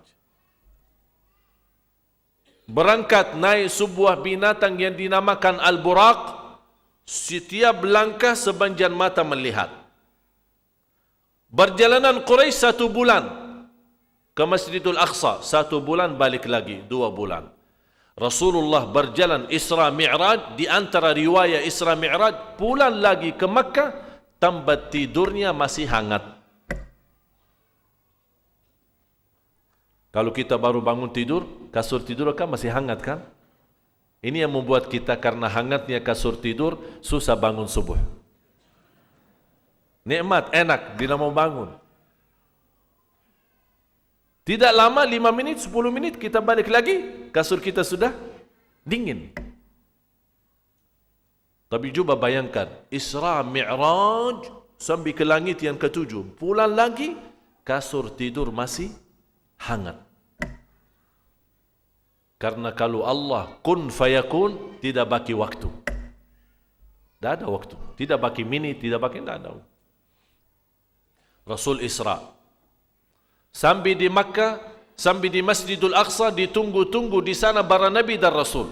B: Berangkat naik sebuah binatang yang dinamakan Al-Buraq. Setiap langkah sepanjang mata melihat. Perjalanan Quraisy 1 bulan ke Masjidil Aqsa, 1 bulan balik lagi, 2 bulan. Rasulullah berjalan Isra Mi'raj, di antara riwayat Isra Mi'raj, pulang lagi ke Makkah, tempat tidurnya masih hangat. Kalau kita baru bangun tidur, kasur tidur kan masih hangat kan? Ini yang membuat kita karena hangatnya kasur tidur, susah bangun subuh. Nikmat, enak, bila mau bangun. Tidak lama, 5 menit, 10 menit, kita balik lagi, kasur kita sudah dingin. Tapi coba bayangkan, Isra Mi'raj sampai ke langit yang ke-7. Pulang lagi, kasur tidur masih hangat. Karena kalau Allah kun fayakun, tidak bagi waktu. Tidak ada waktu. Tidak bagi minit, tidak bagi, tidak ada. Rasul Isra sampai di Makkah, sampai di Masjidul Aqsa, ditunggu-tunggu di sana para nabi dan rasul.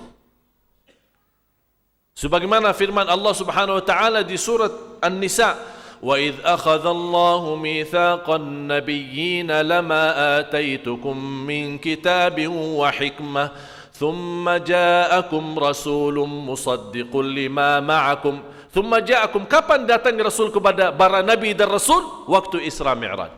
B: Sebagaimana firman Allah Subhanahu wa taala di surat An-Nisa, "Wa idh akhadha Allahu mitsaqan nabiyyin lama ataitukum min kitabin wa hikmah, thumma ja'akum rasulun musaddiqun lima ma'akum." Thumma ja'akum, kapan datang Rasul kepada para nabi dan rasul? Waktu Isra Mi'raj.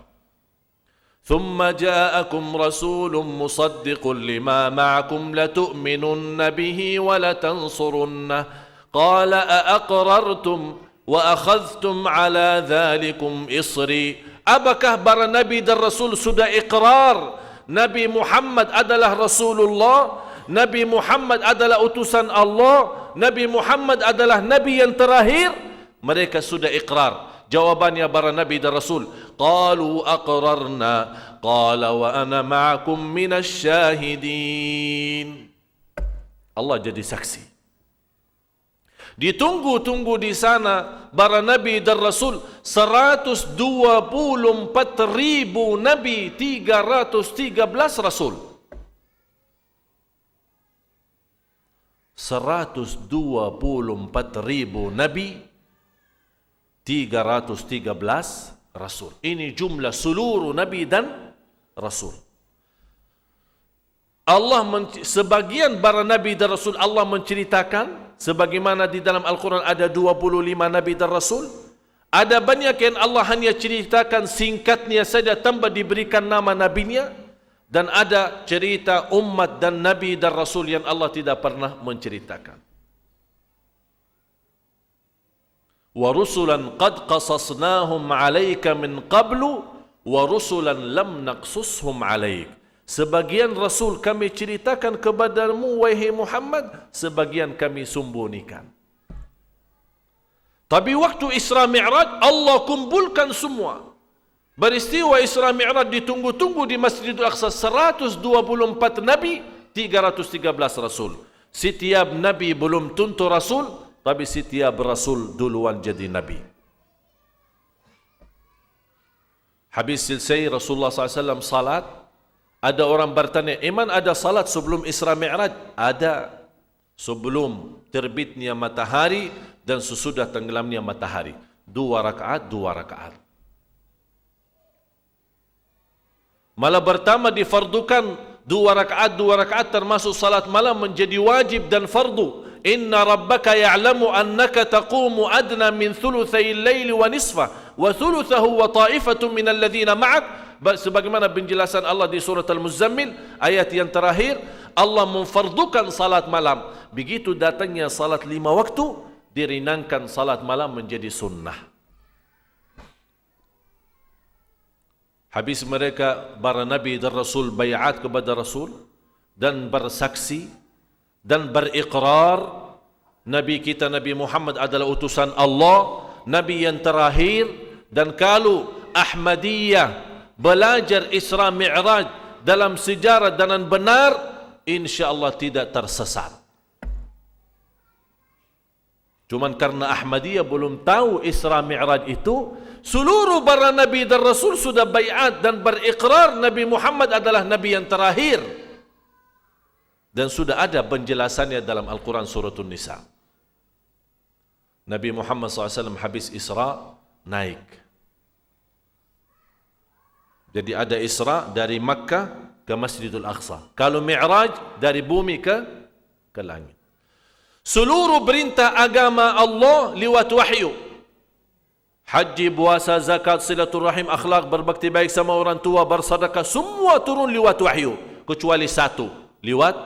B: ثم جاءكم رسول مصدق لما معكم لتؤمنن به ولتنصرنه قال أأقررتم وأخذتم على ذلكم إصري. Apakah para nabi dan rasul sudah iqrar Nabi Muhammad adalah Rasulullah, Nabi Muhammad adalah utusan Allah, Nabi Muhammad adalah Nabi yang terakhir, mereka sudah iqrar. Jawabannya para Nabi dan Rasul, qalu aqrarna, qala wa ana ma'akum minasy syahidin. Allah jadi saksi. Ditunggu-tunggu di sana para Nabi dan Rasul 124.000 Nabi, 313 Rasul. 124.000 Nabi, 313 Rasul. Ini jumlah seluruh Nabi dan Rasul. Sebagian para Nabi dan Rasul Allah menceritakan, sebagaimana di dalam Al-Quran ada 25 Nabi dan Rasul. Ada banyak yang Allah hanya ceritakan singkatnya saja tanpa diberikan nama Nabinya. Dan ada cerita umat dan Nabi dan Rasul yang Allah tidak pernah menceritakan. Wa rusulan qad qasasnahum 'alaika min qablu wa rusulan lam naqsushum 'alaik. Sebagian Rasul kami ceritakan kepadamu wahai Muhammad, sebagian kami sembunyikan. Tapi waktu Isra Mi'raj Allah kumpulkan semua. Peristiwa Isra Mi'raj ditunggu-tunggu di Masjidil Aqsa, 124 Nabi, 313 Rasul. Setiap Nabi belum tentu Rasul, tapi setiap Rasul duluan jadi Nabi. Habis selesai Rasulullah SAW salat, ada orang bertanya, iman ada salat sebelum Isra Mi'raj? Ada. Sebelum terbitnya matahari dan sesudah tenggelamnya matahari. 2 rakaat, 2 rakaat. Malah pertama difardukan 2 rakaat, 2 rakaat termasuk salat malam menjadi wajib dan fardu. Inna rabbaka ya'lamu annaka taqumu adna min thuluthay al-laili wa nisfah wa thuluthahu wa ta'ifatun min alladhina ma'ak. Sebagaimana penjelasan Allah di surat Al-Muzammil ayat yang terakhir, Allah memfardukan salat malam. Begitu datangnya salat 5 waktu, diringankan salat malam menjadi sunnah. Habis mereka para Nabi dan Rasul bayat kepada Rasul dan bersaksi dan beriqrar Nabi kita Nabi Muhammad adalah utusan Allah, Nabi yang terakhir. Dan kalau Ahmadiyah belajar Isra Mi'raj dalam sejarah dan benar, insya-Allah tidak tersesat. Cuman karena Ahmadiyah belum tahu Isra Mi'raj itu, seluruh para Nabi dan Rasul sudah baiat dan beriqrar Nabi Muhammad adalah Nabi yang terakhir. Dan sudah ada penjelasannya dalam Al-Quran Suratul Nisa. Nabi Muhammad SAW habis Isra naik. Jadi ada Isra dari Makkah ke Masjidil Aqsa. Kalau Mi'raj dari bumi ke langit. Seluruh perintah agama Allah lewat wahyu. Haji, puasa, zakat, silaturahim, akhlak, berbakti baik sama orang tua, bersedekah, semua turun lewat wahyu. Kecuali satu, lewat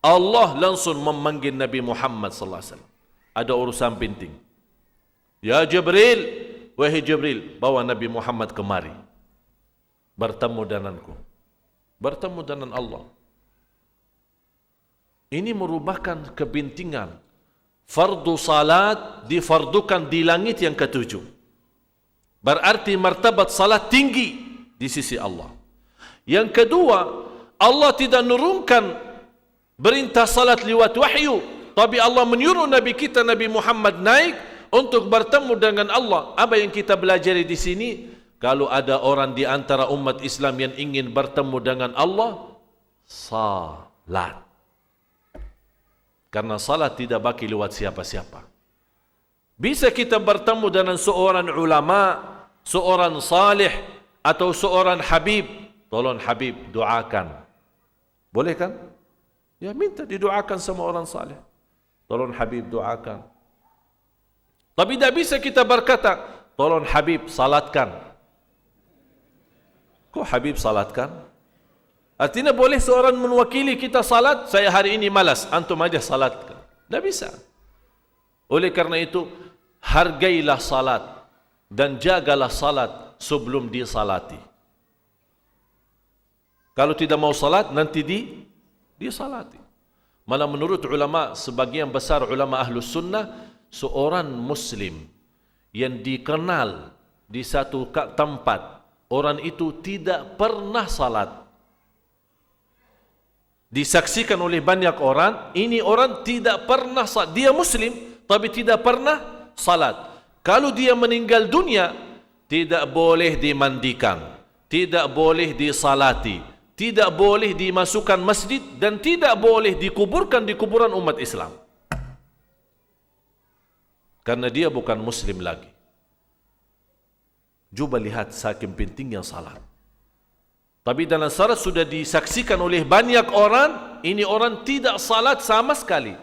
B: Allah langsung memanggil Nabi Muhammad SAW. Ada urusan penting. Ya Jibril, wahai Jibril, bawa Nabi Muhammad kemari. Bertemu denganku. Bertemu dengan Allah. Ini merupakan kepentingan. Fardu salat difardukan di langit yang ketujuh. Berarti martabat salat tinggi di sisi Allah. Yang kedua, Allah tidak menurunkan perintah salat lewat wahyu, tapi Allah menyuruh Nabi kita Nabi Muhammad naik untuk bertemu dengan Allah. Apa yang kita pelajari di sini? Kalau ada orang di antara umat Islam yang ingin bertemu dengan Allah, salat. Karena salat tidak baki lewat siapa-siapa. Bisa kita bertemu dengan seorang ulama, seorang salih, atau seorang habib. Tolong habib, doakan. Boleh kan? Ya, minta didoakan sama orang salih. Tolong habib, doakan. Tapi tidak bisa kita berkata, tolong habib, salatkan. Kok habib salatkan? Artinya boleh seorang mewakili kita salat, saya hari ini malas, antum aja salatkan. Tidak bisa. Oleh karena itu, hargailah salat dan jagalah salat sebelum disalati. Kalau tidak mau salat, nanti dia salati. Malah menurut ulama, sebagian besar ulama Ahlus Sunnah, seorang Muslim yang dikenal di satu tempat, orang itu tidak pernah salat, disaksikan oleh banyak orang, ini orang tidak pernah salat. Dia Muslim, tapi tidak pernah salat. Kalau dia meninggal dunia, tidak boleh dimandikan, tidak boleh disalati, tidak boleh dimasukkan masjid, dan tidak boleh dikuburkan di kuburan umat Islam. Karena dia bukan Muslim lagi. Cuba lihat saking pentingnya salat. Tapi dalam salat sudah disaksikan oleh banyak orang, ini orang tidak salat sama sekali.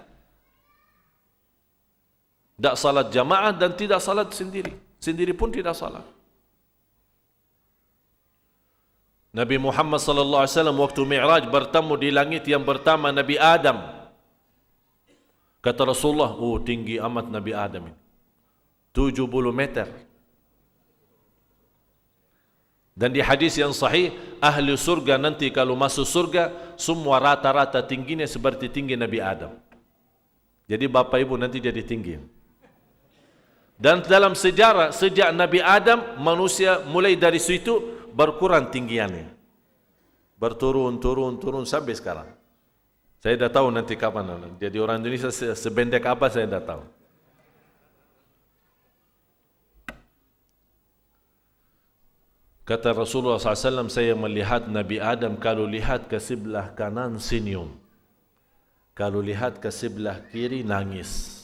B: Tidak salat jamaah dan tidak salat sendiri. Sendiri pun tidak salat. Nabi Muhammad sallallahu alaihi wasallam waktu Mi'raj bertemu di langit yang pertama Nabi Adam. Kata Rasulullah, oh tinggi amat Nabi Adam ini. 70 meter. Dan di hadis yang sahih, ahli surga nanti kalau masuk surga, semua rata-rata tingginya seperti tinggi Nabi Adam. Jadi bapak ibu nanti jadi tinggi. Dan dalam sejarah, sejak Nabi Adam, manusia mulai dari situ berkurang tinggiannya. Berturun, turun sampai sekarang. Saya dah tahu nanti kapan. Jadi orang Indonesia sebendek apa saya dah tahu. Kata Rasulullah SAW, saya melihat Nabi Adam kalau lihat ke sebelah kanan senyum, kalau lihat ke sebelah kiri nangis.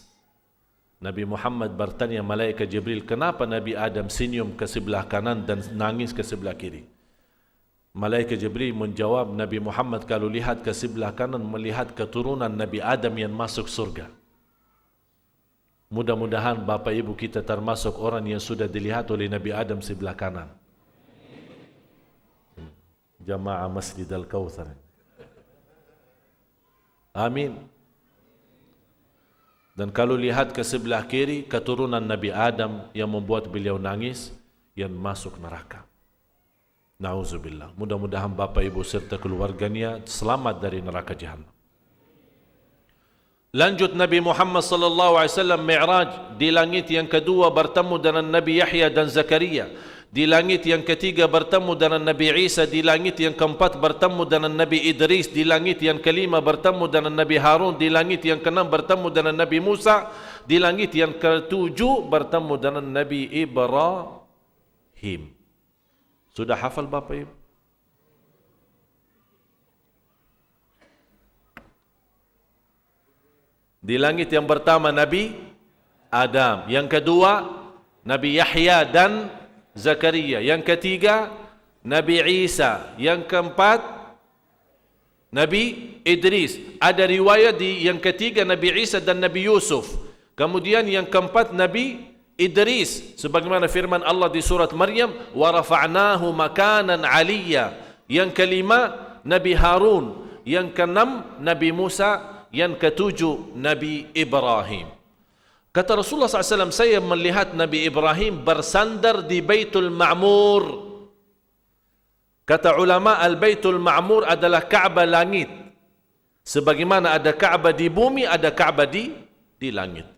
B: Nabi Muhammad bertanya malaikat Jibril, kenapa Nabi Adam senyum ke sebelah kanan dan nangis ke sebelah kiri? Malaikat Jibril menjawab, Nabi Muhammad kalau lihat ke sebelah kanan melihat keturunan Nabi Adam yang masuk surga. Mudah-mudahan Bapak Ibu kita termasuk orang yang sudah dilihat oleh Nabi Adam sebelah kanan. Jamaah Masjid Al-Kautsar. Amin. Dan kalau lihat ke sebelah kiri, keturunan Nabi Adam yang membuat beliau nangis, yang masuk neraka. Nauzubillah. Mudah-mudahan Bapak Ibu serta keluarganya selamat dari neraka Jahannam. Lanjut Nabi Muhammad sallallahu alaihi wasallam Mi'raj di langit yang kedua bertemu dengan Nabi Yahya dan Zakaria. Di langit yang ketiga bertemu dengan Nabi Isa. Di langit yang keempat bertemu dengan Nabi Idris. Di langit yang kelima bertemu dengan Nabi Harun. Di langit yang keenam bertemu dengan Nabi Musa. Di langit yang ketujuh bertemu dengan Nabi Ibrahim. Sudah hafal Bapak Ibu? Di langit yang pertama Nabi Adam, yang kedua Nabi Yahya dan Zakaria, yang ketiga Nabi Isa, yang keempat Nabi Idris. Ada riwayat di yang ketiga Nabi Isa dan Nabi Yusuf. Kemudian yang keempat Nabi Idris, sebagaimana firman Allah di surat Maryam, wa rafa'nahu makanan 'aliyya. Yang kelima Nabi Harun, yang keenam Nabi Musa, yang ketujuh Nabi Ibrahim. Kata Rasulullah SAW, saya melihat Nabi Ibrahim bersandar di Baitul Ma'mur. Kata ulama, Al-Baitul Ma'mur adalah Ka'bah langit. Sebagaimana ada Ka'bah di bumi, ada Ka'bah di langit.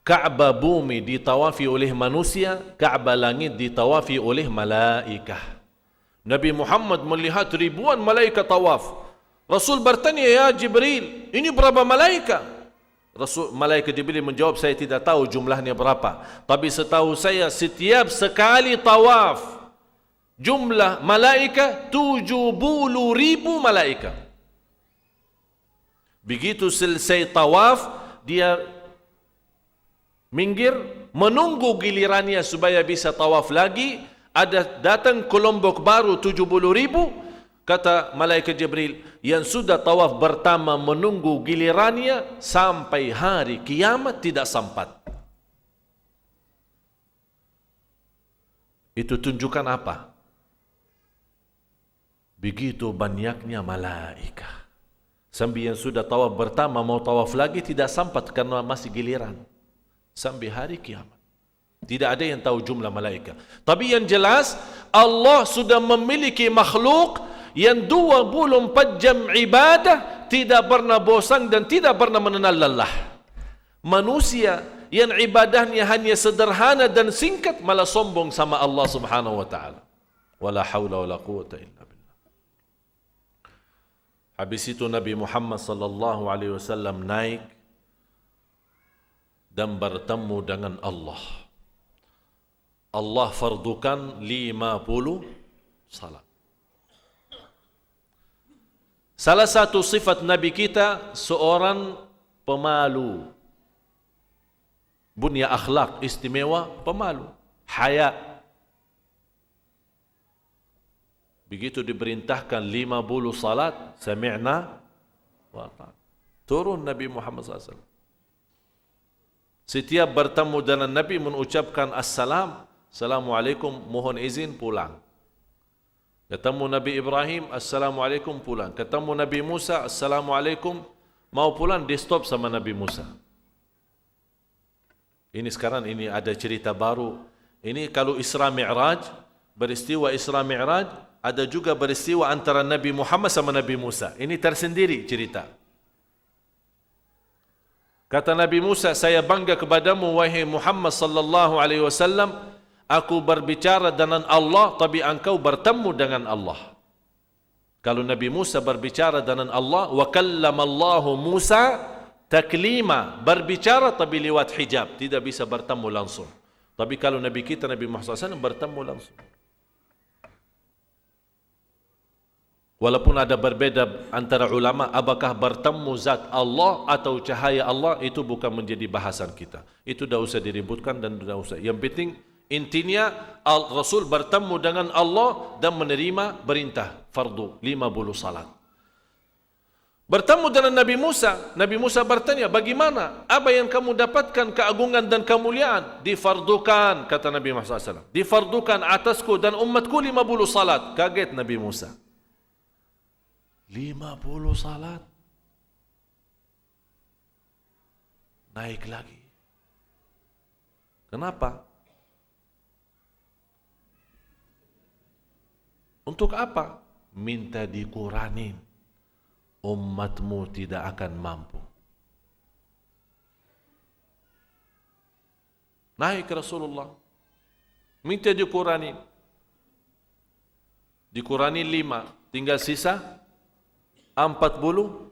B: Ka'bah bumi ditawafi oleh manusia, Ka'bah langit ditawafi oleh malaikah. Nabi Muhammad melihat ribuan malaikat tawaf. Rasul bertanya, ya Jibril, ini berapa malaikat? Malaikat Jibril menjawab, saya tidak tahu jumlahnya berapa. Tapi setahu saya setiap sekali tawaf jumlah malaikat 70,000 malaikat. Begitu selesai tawaf, dia minggir menunggu gilirannya supaya bisa tawaf lagi. Ada datang kelompok baru 70,000. Kata malaikat Jibril, yang sudah tawaf pertama menunggu gilirannya sampai hari kiamat tidak sempat. Itu tunjukkan apa? Begitu banyaknya malaikat. Sampai yang sudah tawaf pertama mau tawaf lagi tidak sempat karena masih giliran. Sampai hari kiamat. Tidak ada yang tahu jumlah malaikat. Tapi yang jelas Allah sudah memiliki makhluk yang 24 jam ibadah, tidak pernah bosan dan tidak pernah mengenal lelah. Manusia yang ibadahnya hanya sederhana dan singkat malah sombong sama Allah Subhanahu wa taala. Wala haula wala quwwata illa billah. Habis itu Nabi Muhammad sallallahu alaihi wasallam naik dan bertemu dengan Allah. Allah fardukan 50 salat. Salah satu sifat Nabi kita seorang pemalu. Bunya akhlak istimewa, pemalu, haya. Begitu diperintahkan 50 salat, sami'na wa ata'na. Turun Nabi Muhammad SAW. Setiap bertemu dengan Nabi mengucapkan assalam, assalamualaikum, mohon izin pulang. Ketemu Nabi Ibrahim, assalamualaikum, pulang. Ketemu Nabi Musa, assalamualaikum, mau pulang, di stop sama Nabi Musa. Ini sekarang ini ada cerita baru. Ini kalau Isra Mi'raj, beristiwa Isra Mi'raj, ada juga beristiwa antara Nabi Muhammad sama Nabi Musa. Ini tersendiri cerita. Kata Nabi Musa, saya bangga kepadamu wahai Muhammad sallallahu alaihi wasallam, aku berbicara dengan Allah tapi engkau bertemu dengan Allah. Kalau Nabi Musa berbicara dengan Allah, wa kallamallahu Musa taklima, berbicara tapi lewat hijab, tidak bisa bertemu langsung. Tapi kalau Nabi kita Nabi Muhammad SAW bertemu langsung. Walaupun ada berbeda antara ulama, apakah bertemu zat Allah atau cahaya Allah, itu bukan menjadi bahasan kita. Itu dah usah diributkan dan dah usah. Yang penting intinya Rasul bertemu dengan Allah dan menerima perintah fardu 50 salat. Bertemu dengan Nabi Musa bertanya, bagaimana? Apa yang kamu dapatkan keagungan dan kemuliaan? Difardukan, kata Nabi Muhammad SAW. Difardukan atasku dan umatku 50 salat. Kaget Nabi Musa. 50 salat? Naik lagi. Kenapa? Untuk apa? Minta dikuranin. Umatmu tidak akan mampu. Naik Rasulullah, minta dikurani. Dikurani 5, tinggal sisa 45.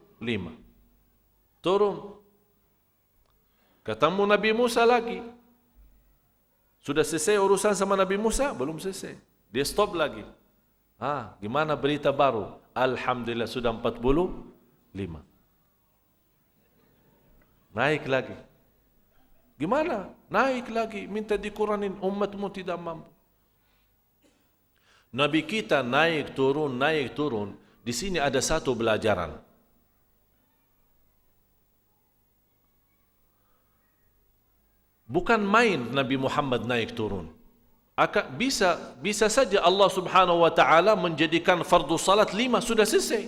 B: Turun. Ketemu Nabi Musa lagi. Sudah selesai urusan sama Nabi Musa? Belum selesai. Dia stop lagi. Gimana berita baru? Alhamdulillah sudah 45. Naik lagi. Gimana? Naik lagi, minta dikuranin, umatmu tidak mampu. Nabi kita naik turun. Di sini ada satu pelajaran. Bukan main Nabi Muhammad naik turun. Bisa saja Allah Subhanahu wa taala menjadikan fardu salat 5 sudah selesai.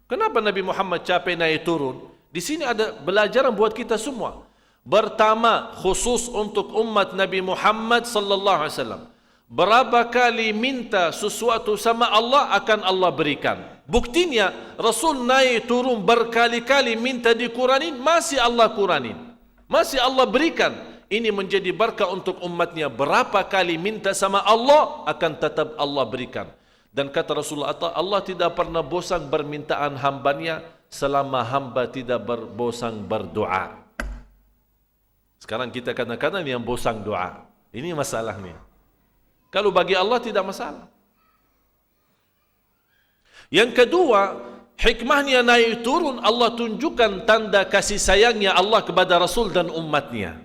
B: Kenapa Nabi Muhammad capek naik turun? Di sini ada pelajaran buat kita semua. Pertama, khusus untuk umat Nabi Muhammad sallallahu alaihi wasallam. Berapa kali minta sesuatu sama Allah akan Allah berikan. Buktinya Rasul naik turun berkali-kali minta dikuranin, masih Allah kuranin. Masih Allah berikan. Ini menjadi berkah untuk umatnya. Berapa kali minta sama Allah akan tetap Allah berikan. Dan kata Rasulullah, Allah tidak pernah bosan permintaan hambanya selama hamba tidak bosan berdoa. Sekarang kita kadang-kadang yang bosan doa. Ini masalahnya. Kalau bagi Allah tidak masalah. Yang kedua, hikmahnya naik turun, Allah tunjukkan tanda kasih sayangnya Allah kepada Rasul dan umatnya.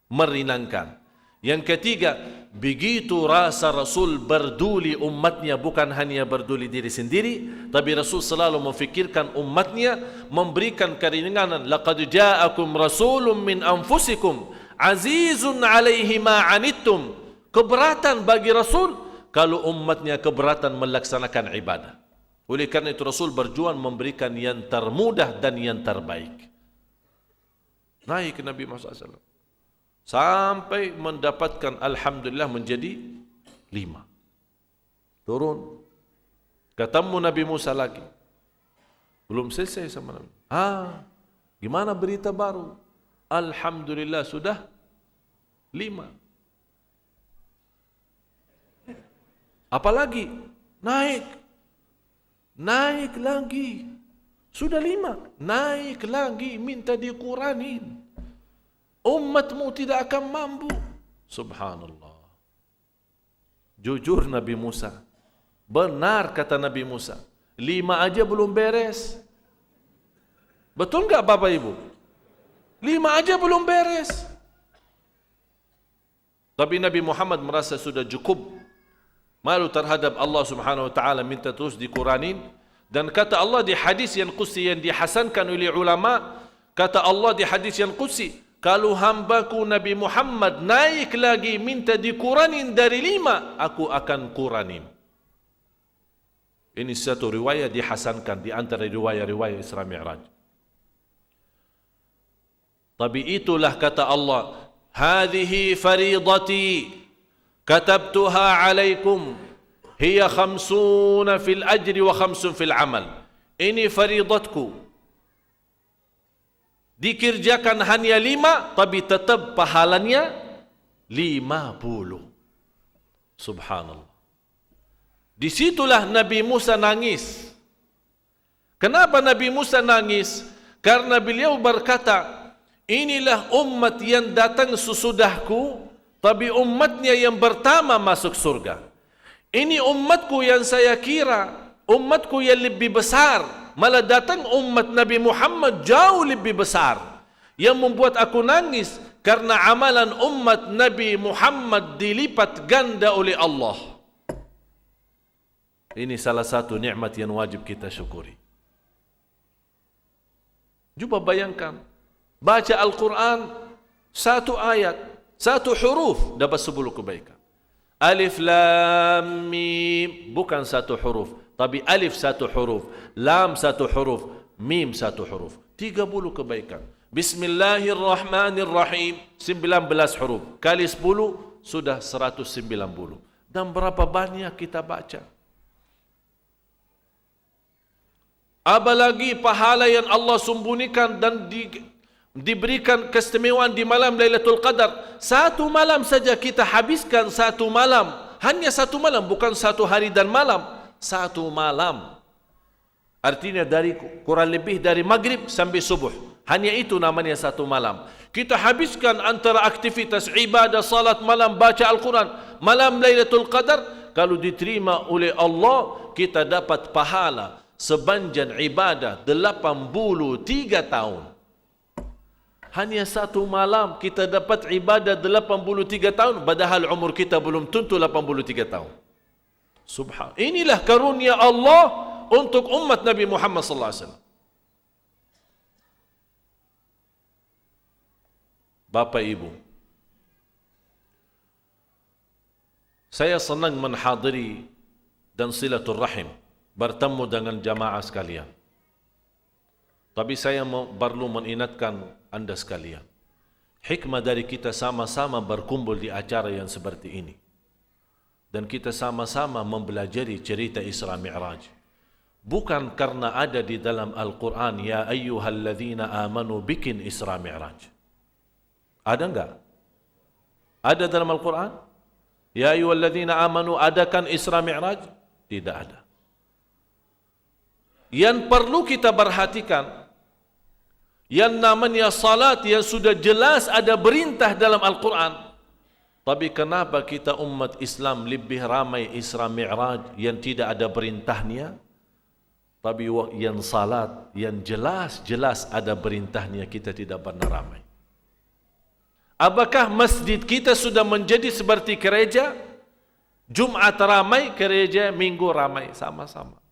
B: Meringankan. Yang ketiga, begitu rasa Rasul berduli umatnya, bukan hanya berduli diri sendiri, tapi Rasul selalu memfikirkan umatnya, memberikan keringanan. Laqad ja'akum rasulun min anfusikum azizun 'alaihi ma 'anittum. Keberatan bagi Rasul kalau umatnya keberatan melaksanakan ibadah. Oleh karena itu Rasul berjuang memberikan yang termudah dan yang terbaik. Naik Nabi Muhammad SAW sampai mendapatkan alhamdulillah menjadi 5. Turun. Ketemu Nabi Musa lagi. Belum selesai sama Nabi. Gimana berita baru? Alhamdulillah sudah 5. Apalagi? Naik lagi. Sudah 5. Naik lagi, minta dikuranin. Umatmu tidak akan mampu. Subhanallah. Jujur Nabi Musa. Benar kata Nabi Musa. 5 aja belum beres. Betul enggak Bapak Ibu? 5 aja belum beres. Tapi Nabi Muhammad merasa sudah cukup. Malu terhadap Allah Subhanahu wa taala, minta terus dikuranin. Dan kata Allah di hadis yang qudsi yang dihasankan oleh ulama, kata Allah di hadis yang qudsi, kalau hambaku Nabi Muhammad naik lagi minta dikuranin dari 5, aku akan kuranin. Ini satu riwayat dihasankan di antara riwayat-riwayat Isra Mi'raj. Tapi itulah kata Allah, hadhihi faridati katabtuha alaikum hiya 50 fil ajri wa 50 fil amal. Ini faridatku. Dikerjakan hanya 5 tapi tetap pahalanya 50. Subhanallah. Disitulah Nabi Musa nangis. Kenapa Nabi Musa nangis? Karena beliau berkata, inilah umat yang datang sesudahku, tapi umatnya yang pertama masuk surga. Ini umatku yang saya kira, umatku yang lebih besar. Malah datang umat Nabi Muhammad jauh lebih besar. Yang membuat aku nangis, karena amalan umat Nabi Muhammad dilipat ganda oleh Allah. Ini salah satu nikmat yang wajib kita syukuri. Cuba bayangkan, baca Al-Quran, 1 ayat, 1 huruf dapat 10 kebaikan. Alif Lam Mim, bukan 1 huruf, tapi alif 1 huruf, lam 1 huruf, mim 1 huruf, 30 kebaikan. Bismillahirrahmanirrahim, 19 huruf, kali 10 sudah 190. Dan berapa banyak kita baca? Apalagi pahala yang Allah sembunyikan dan diberikan keistimewaan di malam Lailatul Qadar. 1 malam saja kita habiskan, 1 malam. Hanya 1 malam, bukan 1 hari dan malam. 1 malam. Artinya dari kurang lebih dari maghrib sampai subuh. Hanya itu namanya 1 malam. Kita habiskan antara aktivitas ibadah, salat malam, baca Al-Quran. Malam Lailatul Qadar, kalau diterima oleh Allah, kita dapat pahala sebanjan ibadah 83 tahun. Hanya 1 malam kita dapat ibadah 83 tahun, padahal umur kita belum tentu 83 tahun. Subhan. Inilah karunia Allah untuk umat Nabi Muhammad sallallahu alaihi wasallam. Bapak Ibu, saya senang menghadiri dan silaturrahim, bertemu dengan jamaah sekalian. Tapi saya perlu mengingatkan anda sekalian, hikmah dari kita sama-sama berkumpul di acara yang seperti ini, dan kita sama-sama mempelajari cerita Isra Mi'raj, bukan karena ada di dalam Al-Quran, ya ayyuhalladzina amanu bikin Isra Mi'raj. Ada enggak? Ada dalam Al-Quran? Ya ayyuhalladzina amanu, adakan Isra Mi'raj? Tidak ada. Yang perlu kita perhatikan, yang namanya salat yang sudah jelas ada perintah dalam Al-Quran. Tapi kenapa kita umat Islam lebih ramai Isra Mi'raj yang tidak ada perintahnya? Tapi yang salat yang jelas-jelas ada perintahnya kita tidak pernah ramai. Apakah masjid kita sudah menjadi seperti gereja? Jumat ramai, gereja Minggu ramai, sama-sama.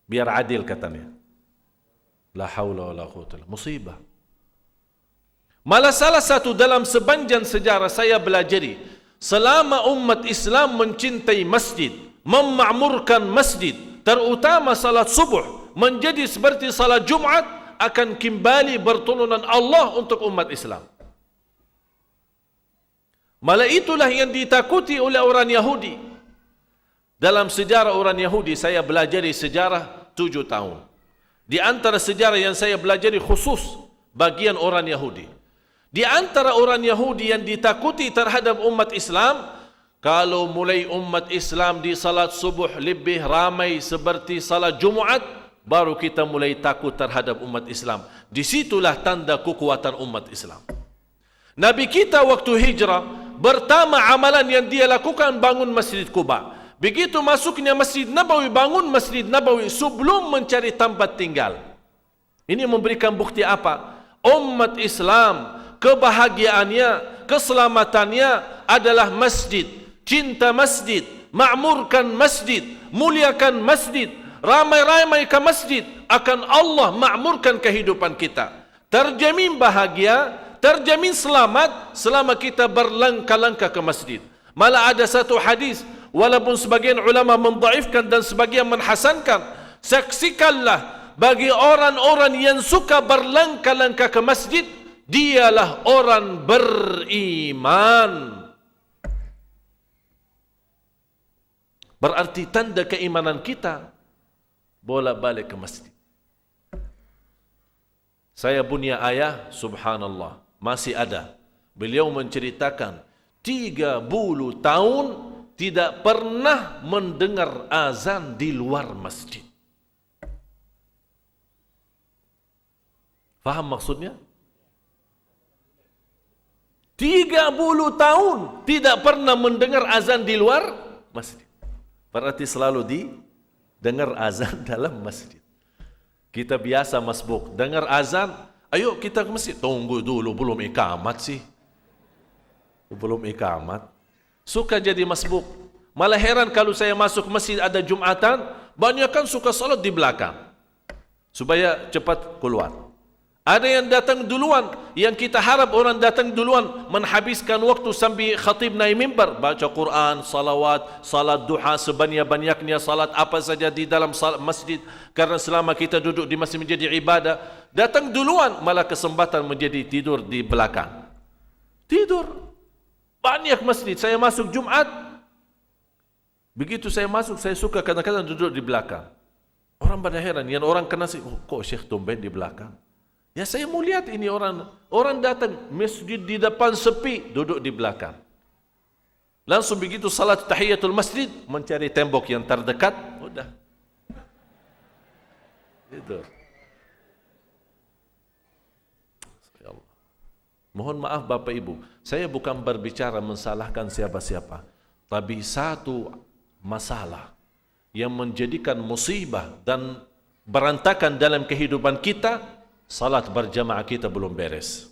B: Biar adil katanya. La haula wa la quwwata illa billah. Musibah. Malah salah satu dalam sepanjang sejarah saya belajari, selama umat Islam mencintai masjid, memakmurkan masjid, terutama salat subuh menjadi seperti salat Jumat, akan kembali pertolongan Allah untuk umat Islam. Malah itulah yang ditakuti oleh orang Yahudi. Dalam sejarah orang Yahudi, saya belajar sejarah 7 tahun. Di antara sejarah yang saya belajar khusus bagian orang Yahudi. Di antara orang Yahudi yang ditakuti terhadap umat Islam, kalau mulai umat Islam di salat subuh lebih ramai seperti salat Jumaat, baru kita mulai takut terhadap umat Islam. Disitulah tanda kekuatan umat Islam. Nabi kita waktu hijrah, pertama amalan yang dia lakukan bangun Masjid Quba. Begitu masuknya Masjid Nabawi, bangun Masjid Nabawi sebelum mencari tempat tinggal. Ini memberikan bukti apa? Umat Islam, kebahagiaannya, keselamatannya adalah masjid. Cinta masjid, makmurkan masjid, muliakan masjid, ramai-ramai ke masjid, akan Allah makmurkan kehidupan kita. Terjamin bahagia, terjamin selamat selama kita berlangkah-langkah ke masjid. Malah ada satu hadis, walaupun sebagian ulama mendhaifkan dan sebagian menhasankan, saksikanlah bagi orang-orang yang suka berlangkah-langkah ke masjid, dialah orang beriman. Berarti tanda keimanan kita bolak-balik ke masjid. Saya punya ayah, subhanallah, masih ada. Beliau menceritakan 30 tahun tidak pernah mendengar azan di luar masjid. Faham maksudnya? 30 tahun tidak pernah mendengar azan di luar masjid. Berarti selalu didengar azan dalam masjid. Kita biasa masbuk, dengar azan, ayo kita ke masjid. Tunggu dulu, belum ikamat sih. Belum ikamat. Suka jadi masbuk. Malah heran kalau saya masuk masjid ada Jumatan, banyak kan suka salat di belakang. Supaya cepat keluar. Ada yang datang duluan, yang kita harap orang datang duluan, menghabiskan waktu sambil khatib naik mimbar, baca Quran, salawat, salat duha, sebanyak-banyaknya salat apa saja di dalam masjid. Karena selama kita duduk di masjid menjadi ibadah, datang duluan, malah kesempatan menjadi tidur di belakang. Tidur. Banyak masjid, saya masuk Jumat, begitu saya masuk, saya suka kadang-kadang duduk di belakang. Orang pada heran, yang orang kenal sih, oh, kok Syekh tumben di belakang? Ya saya mau lihat ini orang datang masjid di depan sepi, duduk di belakang. Langsung begitu salat tahiyatul masjid, mencari tembok yang terdekat, udah. Itu. Ya Allah. Mohon maaf Bapak Ibu, saya bukan berbicara mensalahkan siapa-siapa, tapi satu masalah yang menjadikan musibah dan berantakan dalam kehidupan kita, salat berjamaah kita belum beres.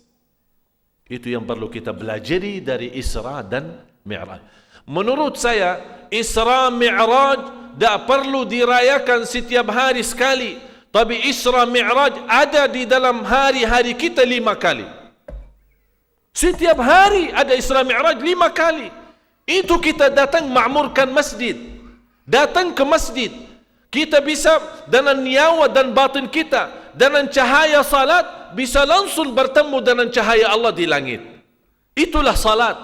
B: Itu yang perlu kita belajari dari Isra dan Mi'raj. Menurut saya, Isra Mi'raj tak perlu dirayakan setiap hari sekali. Tapi Isra Mi'raj ada di dalam hari-hari kita 5 kali. Setiap hari ada Isra Mi'raj 5 kali. Itu kita datang makmurkan masjid. Datang ke masjid. Kita bisa dengan nyawa dan batin kita, dengan cahaya salat, bisa langsung bertemu dengan cahaya Allah di langit. Itulah salat.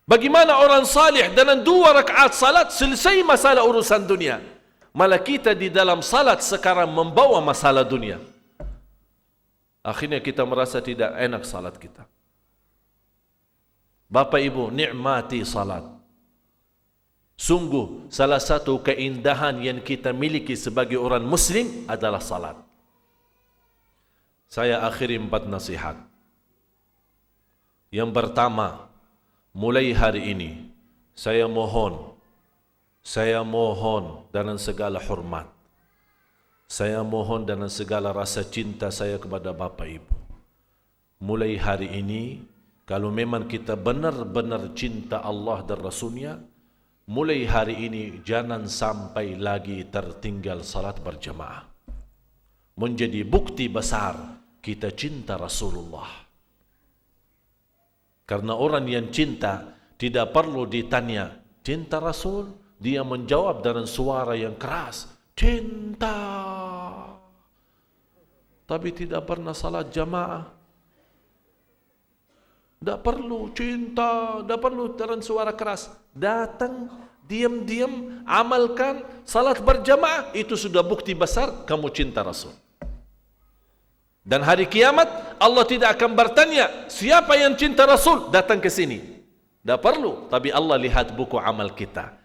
B: Bagaimana orang salih dengan 2 rakaat salat selesai masalah urusan dunia. Malah kita di dalam salat sekarang membawa masalah dunia. Akhirnya kita merasa tidak enak salat kita. Bapak Ibu, nikmati salat. Sungguh salah satu keindahan yang kita miliki sebagai orang muslim adalah salat. Saya akhiri 4 nasihat. Yang pertama, mulai hari ini saya mohon dengan segala hormat, saya mohon dengan segala rasa cinta saya kepada Bapak Ibu, mulai hari ini kalau memang kita benar-benar cinta Allah dan Rasulnya, mulai hari ini jangan sampai lagi tertinggal salat berjamaah. Menjadi bukti besar kita cinta Rasulullah. Karena orang yang cinta tidak perlu ditanya, cinta Rasul? Dia menjawab dengan suara yang keras, cinta. Tapi tidak pernah salat jamaah. Tidak perlu cinta, tidak perlu dengan suara keras. Datang Diam-diam amalkan salat berjamaah, itu sudah bukti besar kamu cinta Rasul. Dan hari kiamat Allah tidak akan bertanya siapa yang cinta Rasul, datang ke sini. Tak perlu, tapi Allah lihat buku amal kita.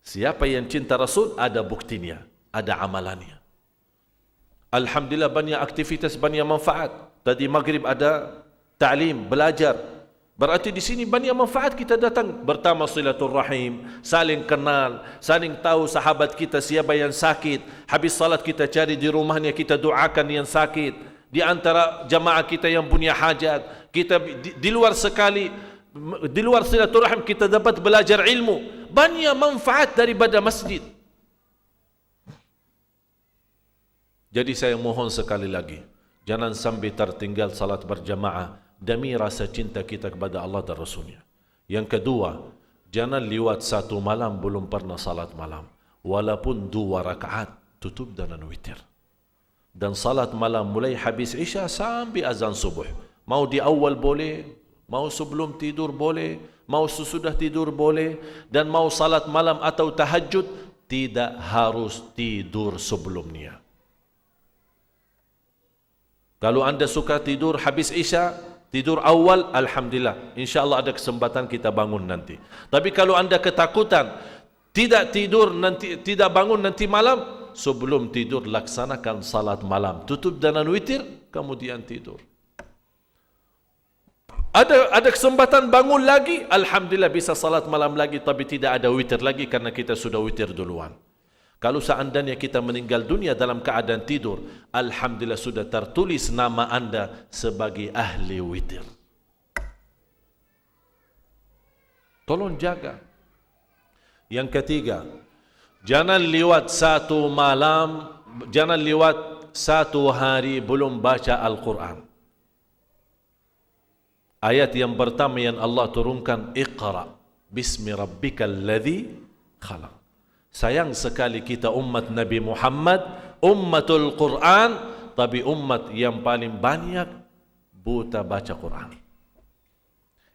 B: Siapa yang cinta Rasul, ada buktinya, ada amalannya. Alhamdulillah banyak aktivitas, banyak manfaat. Tadi maghrib ada ta'lim, belajar. Berarti di sini banyak manfaat kita datang. Bertambah silaturrahim, saling kenal, saling tahu sahabat kita siapa yang sakit. Habis salat kita cari di rumahnya, kita doakan yang sakit. Di antara jamaah kita yang punya hajat, kita di luar sekali, di luar silaturahim kita dapat belajar ilmu. Banyak manfaat daripada masjid. Jadi saya mohon sekali lagi, jangan sampai tertinggal salat berjamaah demi rasa cinta kita kepada Allah dan Rasulnya. Yang kedua, jangan lewat satu malam belum pernah salat malam. Walaupun 2 rakaat, tutup dengan witir. Dan salat malam mulai habis isya sampai azan subuh. Mau di awal boleh, mau sebelum tidur boleh, mau sesudah tidur boleh. Dan mau salat malam atau tahajud, tidak harus tidur sebelumnya. Kalau anda suka tidur habis isya, tidur awal, alhamdulillah, insyaAllah ada kesempatan kita bangun nanti. Tapi kalau anda ketakutan tidak tidur nanti, tidak bangun nanti malam, sebelum tidur laksanakan salat malam, tutup dengan witir, kemudian tidur. Ada kesempatan bangun lagi, alhamdulillah bisa salat malam lagi, tapi tidak ada witir lagi karena kita sudah witir duluan. Kalau seandainya kita meninggal dunia dalam keadaan tidur, alhamdulillah sudah tertulis nama anda sebagai ahli witir. Tolong jaga. Yang ketiga, jangan lewat satu malam, jangan lewat satu hari belum baca Al-Quran. Ayat yang pertama yang Allah turunkan, Iqra bismi rabbikal ladzi khalaq. Sayang sekali kita umat Nabi Muhammad, ummatul Quran, tapi umat yang paling banyak buta baca Quran.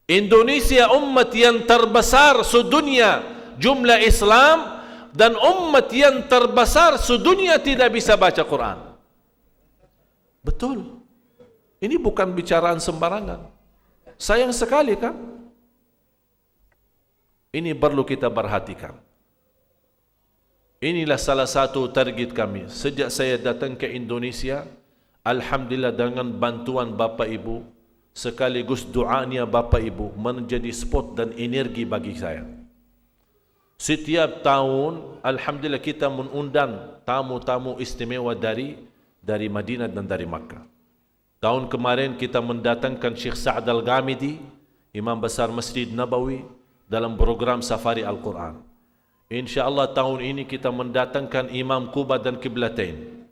B: Indonesia umat yang terbesar sedunia jumlah Islam, dan umat yang terbesar sedunia tidak bisa baca Quran. Betul. Ini bukan bicaraan sembarangan. Sayang sekali kan? Ini perlu kita perhatikan. Inilah salah satu target kami. Sejak saya datang ke Indonesia, alhamdulillah dengan bantuan Bapak Ibu, sekaligus doanya Bapak Ibu, menjadi spot dan energi bagi saya. Setiap tahun, alhamdulillah kita mengundang tamu-tamu istimewa dari Madinah dan dari Makkah. Tahun kemarin kita mendatangkan Syekh Sa'ad Al-Ghamidi, Imam Besar Masjid Nabawi, dalam program Safari Al-Quran. InsyaAllah tahun ini kita mendatangkan Imam Kuba dan Qiblatain.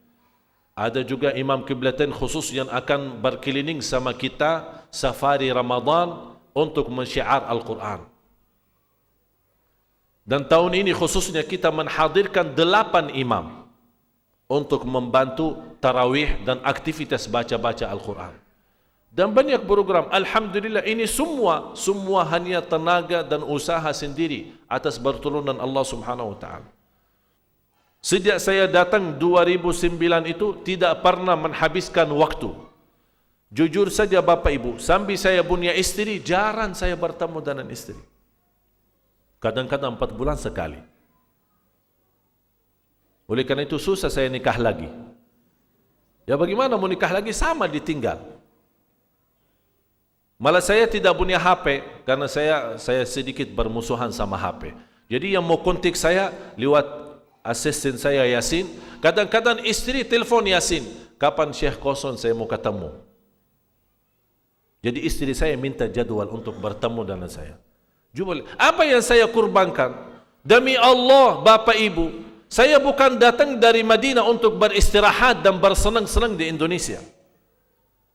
B: Ada juga Imam Qiblatain khusus yang akan berkeliling sama kita safari Ramadan untuk mensyiar Al-Quran. Dan tahun ini khususnya kita menghadirkan 8 imam untuk membantu tarawih dan aktivitas baca-baca Al-Quran. Dan banyak program. Alhamdulillah ini semua hanya tenaga dan usaha sendiri atas pertolongan Allah Subhanahu wa taala. Sejak saya datang 2009 itu tidak pernah menghabiskan waktu. Jujur saja Bapak Ibu, sambil saya punya istri, jarang saya bertemu dengan istri. Kadang-kadang 4 bulan sekali. Oleh karena itu susah saya nikah lagi. Ya bagaimana mau nikah lagi, sama ditinggal. Malah saya tidak punya HP karena saya sedikit bermusuhan sama HP. Jadi yang mau kontak saya lewat asisten saya Yasin. Kadang-kadang istri telefon Yasin, kapan Syekh kosong saya mau ketemu. Jadi istri saya minta jadwal untuk bertemu dengan saya. Jumlah apa yang saya kurbankan demi Allah Bapak Ibu, saya bukan datang dari Madinah untuk beristirahat dan bersenang-senang di Indonesia.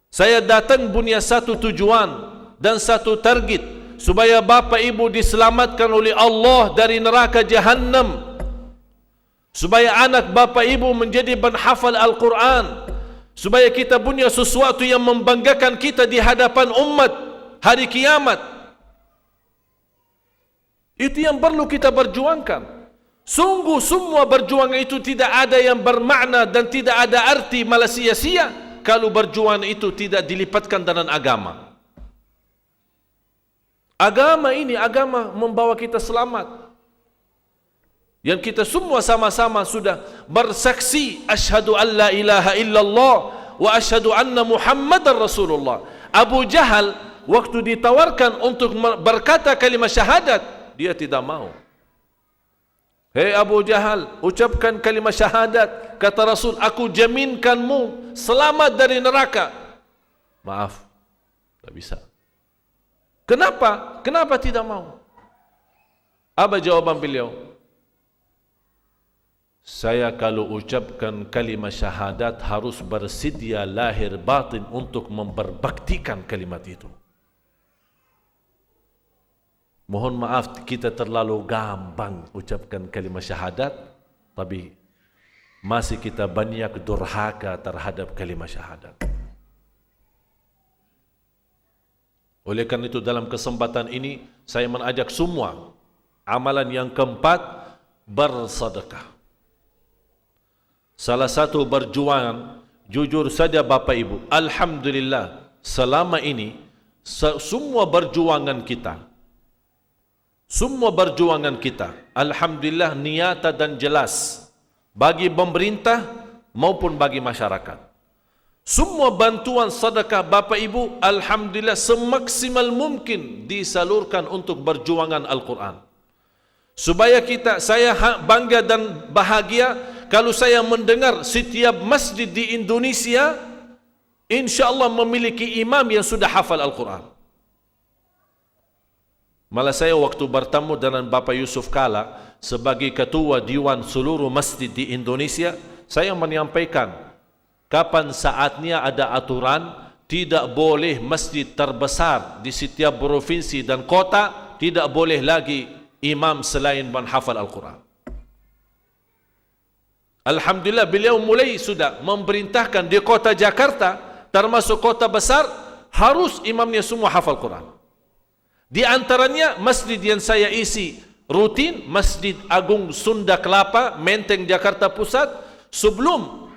B: Saya datang punya satu tujuan dan satu target, supaya Bapak Ibu diselamatkan oleh Allah dari neraka Jahannam, supaya anak Bapak Ibu menjadi penghafal Al-Quran, supaya kita punya sesuatu yang membanggakan kita di hadapan umat hari kiamat. Itu yang perlu kita berjuangkan. Sungguh semua berjuangan itu tidak ada yang bermakna dan tidak ada arti, malah sia-sia kalau berjuangan itu tidak dilipatkan dengan agama. Agama ini, agama membawa kita selamat. Yang kita semua sama-sama sudah bersaksi asyhadu an la ilaha illallah wa asyhadu anna Muhammadar Rasulullah. Abu Jahal waktu ditawarkan untuk berkata kalimat syahadat, dia tidak mau. Hei Abu Jahal, ucapkan kalimat syahadat. Kata Rasul, aku jaminkanmu selamat dari neraka. Maaf, tak bisa. Kenapa? Kenapa tidak mau? Apa jawaban beliau? Saya kalau ucapkan kalimat syahadat harus bersedia lahir batin untuk memperbaktikan kalimat itu. Mohon maaf, kita terlalu gampang ucapkan kalimat syahadat, tapi masih kita banyak durhaka terhadap kalimat syahadat. Oleh karena itu dalam kesempatan ini saya mengajak semua, amalan yang keempat, bersedekah. Salah satu berjuang, jujur saja Bapak Ibu, alhamdulillah selama ini semua berjuangan kita, alhamdulillah nyata dan jelas bagi pemerintah maupun bagi masyarakat. Semua bantuan sedekah Bapak Ibu alhamdulillah semaksimal mungkin disalurkan untuk berjuangan Al-Quran. Supaya saya bangga dan bahagia kalau saya mendengar setiap masjid di Indonesia insya-Allah memiliki imam yang sudah hafal Al-Quran. Malah saya waktu bertemu dengan Bapak Yusuf Kala sebagai ketua Dewan seluruh masjid di Indonesia, saya menyampaikan kapan saatnya ada aturan tidak boleh masjid terbesar di setiap provinsi dan kota tidak boleh lagi imam selain menghafal Al-Quran. Alhamdulillah beliau mulai sudah memerintahkan di kota Jakarta termasuk kota besar harus imamnya semua hafal Quran. Di antaranya masjid yang saya isi rutin, Masjid Agung Sunda Kelapa, Menteng, Jakarta Pusat. Sebelum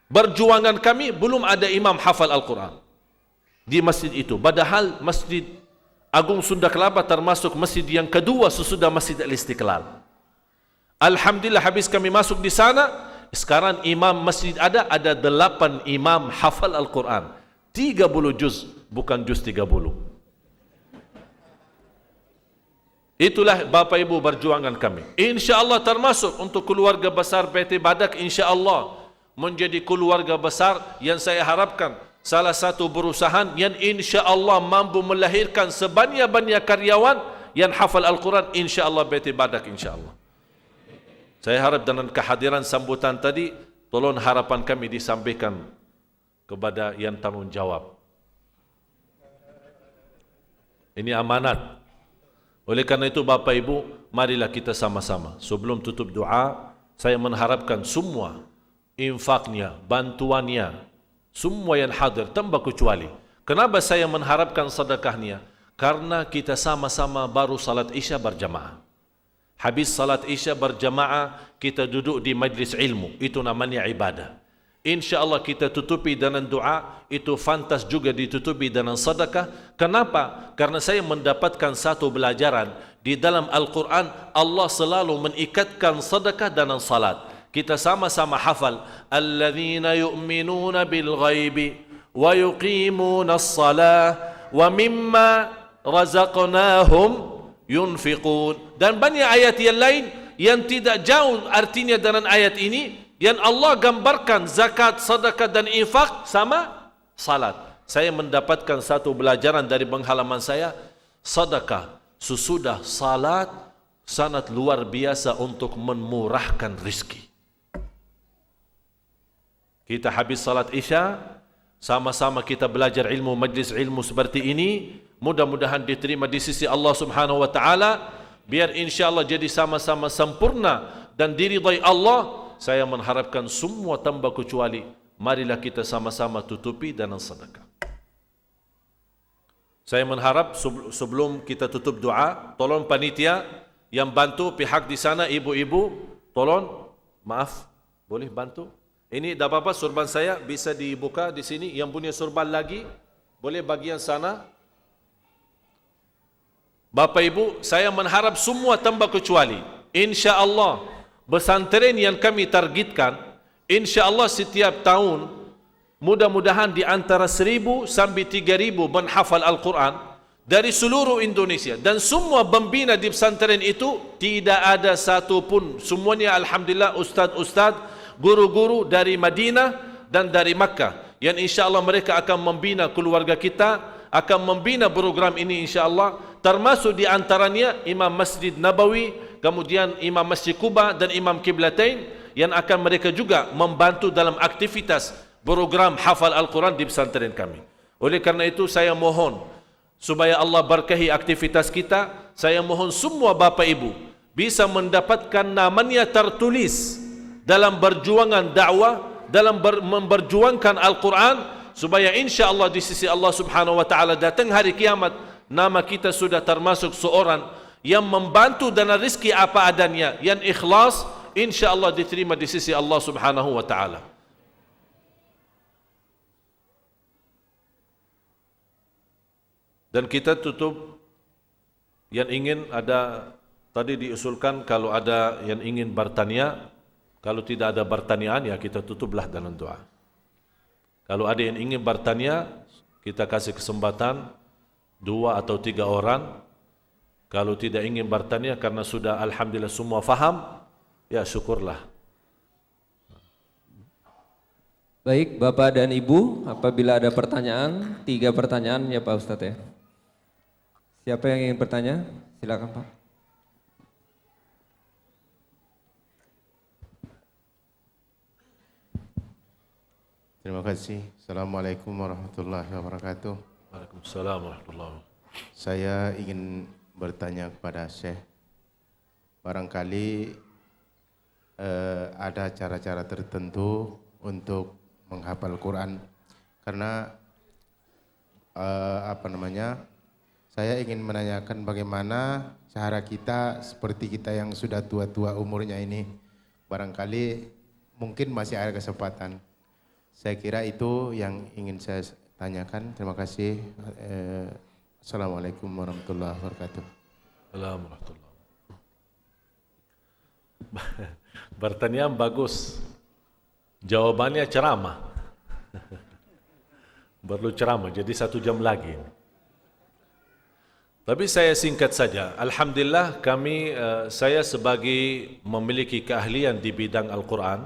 B: berjuangan kami belum ada imam hafal Al-Quran di masjid itu. Padahal Masjid Agung Sunda Kelapa termasuk masjid yang kedua sesudah Masjid Al-Istiqlal. Alhamdulillah habis kami masuk di sana, sekarang imam masjid ada 8 imam hafal Al-Quran. 30 juz, bukan juz 30. Itulah Bapak Ibu berjuangan kami. InsyaAllah termasuk untuk keluarga besar PT Badak, InsyaAllah menjadi keluarga besar yang saya harapkan salah satu perusahaan yang InsyaAllah mampu melahirkan sebanyak-banyak karyawan yang hafal Al-Quran, InsyaAllah PT Badak, InsyaAllah. Saya harap dengan kehadiran sambutan tadi, tolong harapan kami disampaikan kepada yang tanggung jawab. Ini amanat. Oleh karena itu Bapak Ibu, marilah kita sama-sama. Sebelum tutup doa, saya mengharapkan semua infaknya, bantuannya, semua yang hadir, tanpa kecuali. Kenapa saya mengharapkan sedekahnya? Karena kita sama-sama baru salat Isya berjamaah. Habis salat Isya berjamaah, kita duduk di majlis ilmu. Itu namanya ibadah. InsyaAllah kita tutupi dengan doa. Itu fantas juga ditutupi dengan sedekah. Kenapa? Karena saya mendapatkan satu pelajaran. Di dalam Al-Quran, Allah selalu mengikatkan sedekah dengan salat. Kita sama-sama hafal. Alladzina yu'minuna bil ghaibi wa yuqimuna as-salah wa mimma razaqnahum yunfiqun. Dan banyak ayat yang lain yang tidak jauh artinya dengan ayat ini, yang Allah gambarkan zakat, sedekah dan infak sama salat. Saya mendapatkan satu pelajaran dari penghalaman saya, sedekah sesudah salat sangat luar biasa untuk memurahkan rezeki. Kita habis salat Isya, sama-sama kita belajar ilmu, majlis ilmu seperti ini. Mudah-mudahan diterima di sisi Allah Subhanahu wa taala, biar insyaallah jadi sama-sama sempurna dan diridai Allah. Saya mengharapkan semua tanpa kecuali, marilah kita sama-sama tutupi dengan sedekah. Saya mengharap sebelum kita tutup doa, tolong panitia Yang bantu pihak di sana, ibu-ibu, tolong, maaf, boleh bantu? Ini dah apa-apa, surban saya bisa dibuka di sini. Yang punya surban lagi, boleh bagian sana. Bapak Ibu, saya mengharap semua tanpa kecuali, insya Allah, pesantren yang kami targetkan, insya Allah setiap tahun, mudah-mudahan di antara 1,000 sampai 3,000 menghafal Al-Quran, dari seluruh Indonesia, dan semua pembina di pesantren itu tidak ada satu pun, semuanya alhamdulillah ustaz-ustaz, guru-guru dari Madinah dan dari Makkah, yang insya-Allah mereka akan membina keluarga kita, akan membina program ini insya-Allah, termasuk di antaranya Imam Masjid Nabawi, kemudian Imam Masjid Quba dan Imam Qiblatain, yang akan mereka juga membantu dalam aktivitas program hafal Al-Quran di pesantren kami. Oleh karena itu saya mohon supaya Allah berkahi aktivitas kita. Saya mohon semua Bapak Ibu bisa mendapatkan namanya tertulis dalam berjuangan dakwah, dalam memperjuangkan Al-Quran, supaya insya Allah di sisi Allah Subhanahu Wa Taala datang hari kiamat, nama kita sudah termasuk seorang yang membantu dana rezeki apa adanya, yang ikhlas, insya Allah diterima di sisi Allah Subhanahu Wa Taala. Dan kita tutup, yang ingin ada, tadi diusulkan kalau ada yang ingin bertanya, kalau tidak ada pertanyaan ya kita tutuplah dalam doa. Kalau ada yang ingin bertanya, kita kasih kesempatan 2 atau 3 orang. Kalau tidak ingin bertanya karena sudah alhamdulillah semua faham, ya syukurlah.
C: Baik Bapak dan Ibu, apabila ada pertanyaan, 3 pertanyaan ya Pak Ustadz ya. Siapa yang ingin bertanya? Silakan Pak.
D: Terima kasih. Assalamualaikum warahmatullahi wabarakatuh.
B: Waalaikumsalam warahmatullahi wabarakatuh.
D: Saya ingin bertanya kepada Syekh. Barangkali ada cara-cara tertentu untuk menghafal Quran. Karena saya ingin menanyakan bagaimana cara kita seperti kita yang sudah tua-tua umurnya ini, barangkali mungkin masih ada kesempatan. Saya kira itu yang ingin saya tanyakan. Terima kasih. Assalamualaikum warahmatullahi wabarakatuh.
B: Assalamualaikum warahmatullahi wabarakatuh. Pertanyaan bagus. Jawabannya ceramah. Perlu ceramah, jadi 1 jam lagi. Tapi saya singkat saja. Alhamdulillah kami, saya sebagai memiliki keahlian di bidang Al-Quran,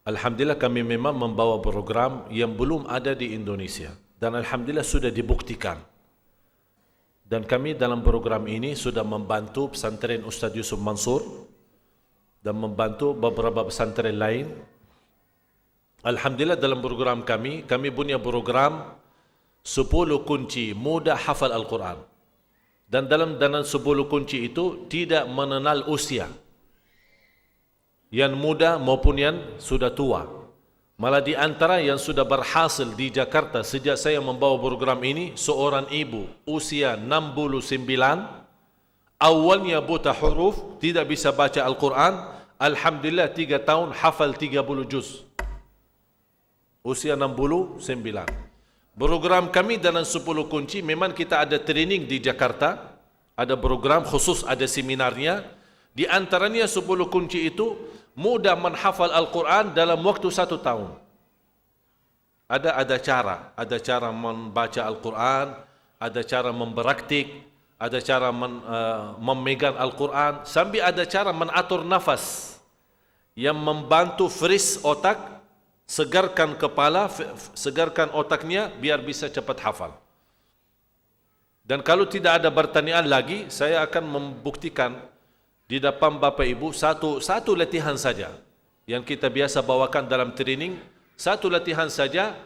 B: alhamdulillah kami memang membawa program yang belum ada di Indonesia. Dan alhamdulillah sudah dibuktikan. Dan kami dalam program ini sudah membantu pesantren Ustaz Yusuf Mansur dan membantu beberapa pesantren lain. Alhamdulillah dalam program kami punya program 10 kunci mudah hafal Al-Quran. Dan dalam 10 kunci itu tidak mengenal usia, yang muda maupun yang sudah tua. Malah di antara yang sudah berhasil di Jakarta sejak saya membawa program ini, seorang ibu usia 69, awalnya buta huruf, tidak bisa baca Al-Quran, alhamdulillah 3 tahun hafal 30 juz. Usia 69. Program kami dalam 10 kunci, memang kita ada training di Jakarta, ada program khusus, ada seminarnya. Di antaranya 10 kunci itu mudah menghafal Al-Quran dalam waktu 1 tahun. Ada cara membaca Al-Quran, ada cara mempraktik, ada cara memegang Al-Quran, sampai ada cara mengatur nafas yang membantu fresh otak, segarkan kepala, segarkan otaknya biar bisa cepat hafal. Dan kalau tidak ada pertanyaan lagi, saya akan membuktikan di depan Bapak Ibu satu latihan saja yang kita biasa bawakan dalam training. 1 latihan saja.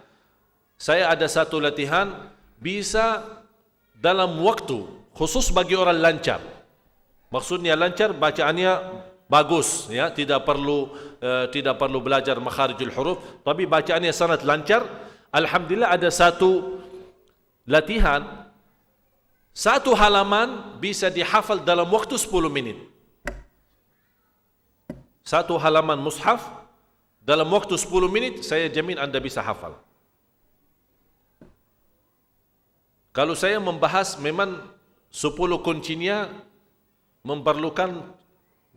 B: Saya ada 1 latihan bisa dalam waktu khusus bagi orang lancar. Maksudnya lancar, bacaannya bagus, ya, tidak perlu belajar makharijul huruf, tapi bacaannya sangat lancar. Alhamdulillah ada 1 latihan Satu halaman bisa dihafal dalam waktu 10 menit. Satu halaman mushaf dalam waktu 10 menit saya jamin Anda bisa hafal. Kalau saya membahas memang 10 kuncinya memerlukan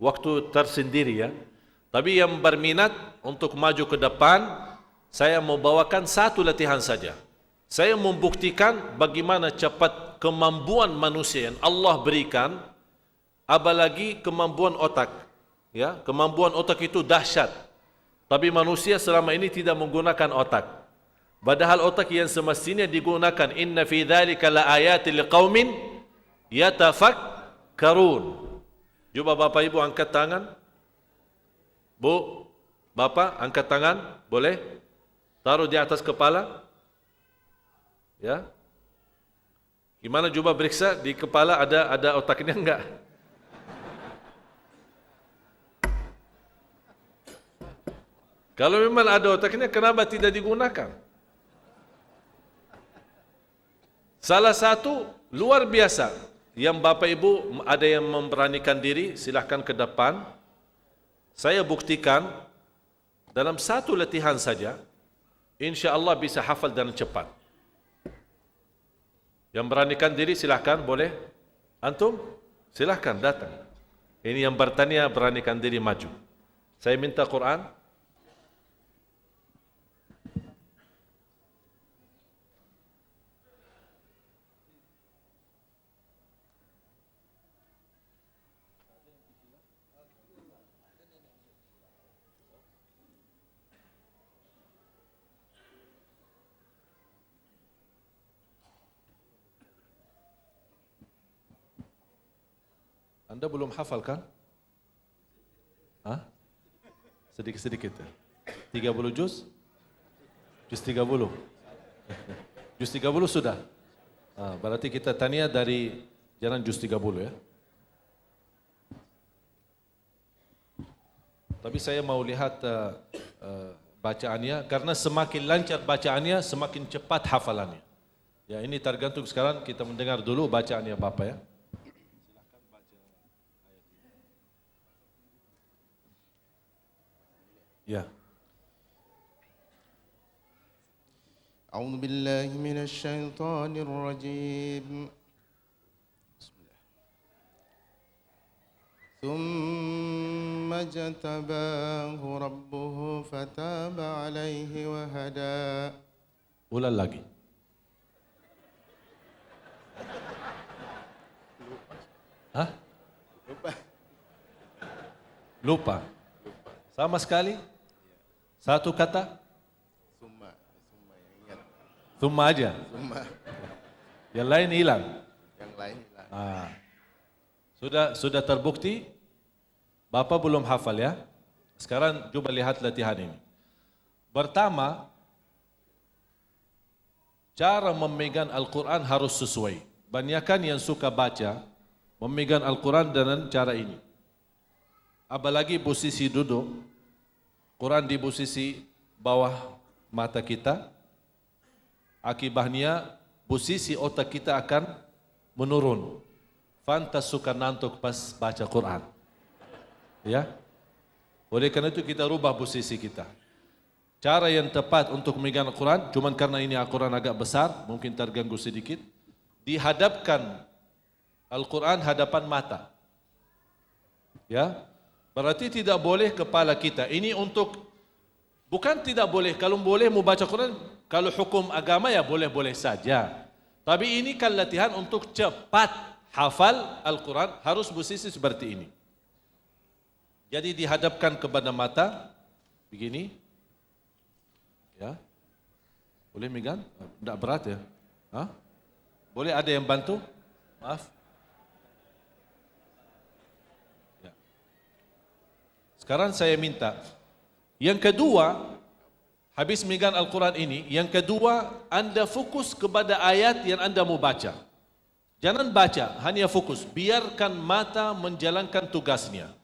B: waktu tersendiri ya. Tapi yang berminat untuk maju ke depan, saya mau bawakan satu latihan saja. Saya membuktikan bagaimana cepat kemampuan manusia yang Allah berikan, apalagi kemampuan otak. Ya, kemampuan otak itu dahsyat. Tapi manusia selama ini tidak menggunakan otak. Padahal otak yang semestinya digunakan, inna fi dzalika laayatil liqaumin yatafakkarun. Coba Bapak Ibu angkat tangan. Bu, Bapak angkat tangan, boleh? Taruh di atas kepala. Ya. Gimana coba periksa di kepala ada otaknya enggak? Kalau memang ada otaknya, kenapa tidak digunakan? Salah satu luar biasa yang Bapak Ibu ada yang memberanikan diri, silahkan ke depan. Saya buktikan dalam satu latihan saja, insya Allah bisa hafal dengan cepat. Yang beranikan diri silahkan, boleh? Antum? Silahkan datang. Ini yang bertanya beranikan diri maju. Saya minta Quran. Anda belum hafal kan? Hah? Sedikit-sedikit. 30 juz? Juz 30. Juz 30 sudah. Berarti kita tanya dari jalan juz 30 ya. Tapi saya mau lihat bacaannya, karena semakin lancar bacaannya, semakin cepat hafalannya. Ya, ini tergantung sekarang kita mendengar dulu bacaannya Bapak ya. Ya.
D: A'udzu billahi minasy syaithanir rajim. Bismillah. Tsumma jatabahu rabbuhu fataba 'alaihi wa hada.
B: Ulang lagi. Hah? Lupa. Sama sekali? Satu kata?
D: Summa yang ingat.
B: Thumma aja.
D: Summa
B: Yang lain hilang.
D: yang lain hilang.
B: Sudah terbukti? Bapak belum hafal ya? Sekarang coba lihat latihan ini. Pertama, cara memegang Al-Quran harus sesuai. Banyakan yang suka baca, memegang Al-Quran dengan cara ini. Apalagi posisi duduk, Quran di posisi bawah mata kita, akibatnya posisi otak kita akan menurun. Fantas suka nantuk pas baca Quran. Ya. Oleh karena itu kita rubah posisi kita. Cara yang tepat untuk memegang Al-Quran, cuman karena ini Al-Quran agak besar, mungkin terganggu sedikit, dihadapkan Al-Quran hadapan mata. Ya. Berarti tidak boleh kepala kita. Ini untuk, bukan tidak boleh, kalau boleh mau baca Quran, kalau hukum agama ya boleh-boleh saja. Tapi ini kan latihan untuk cepat hafal Al-Quran, harus posisi seperti ini. Jadi dihadapkan kepada mata, begini. Ya. Boleh megang? Tidak berat ya? Hah? Boleh ada yang bantu? Maaf. Sekarang saya minta, yang kedua, habis megang Al-Quran ini, yang kedua, Anda fokus kepada ayat yang Anda mau baca. Jangan baca, hanya fokus. Biarkan mata menjalankan tugasnya.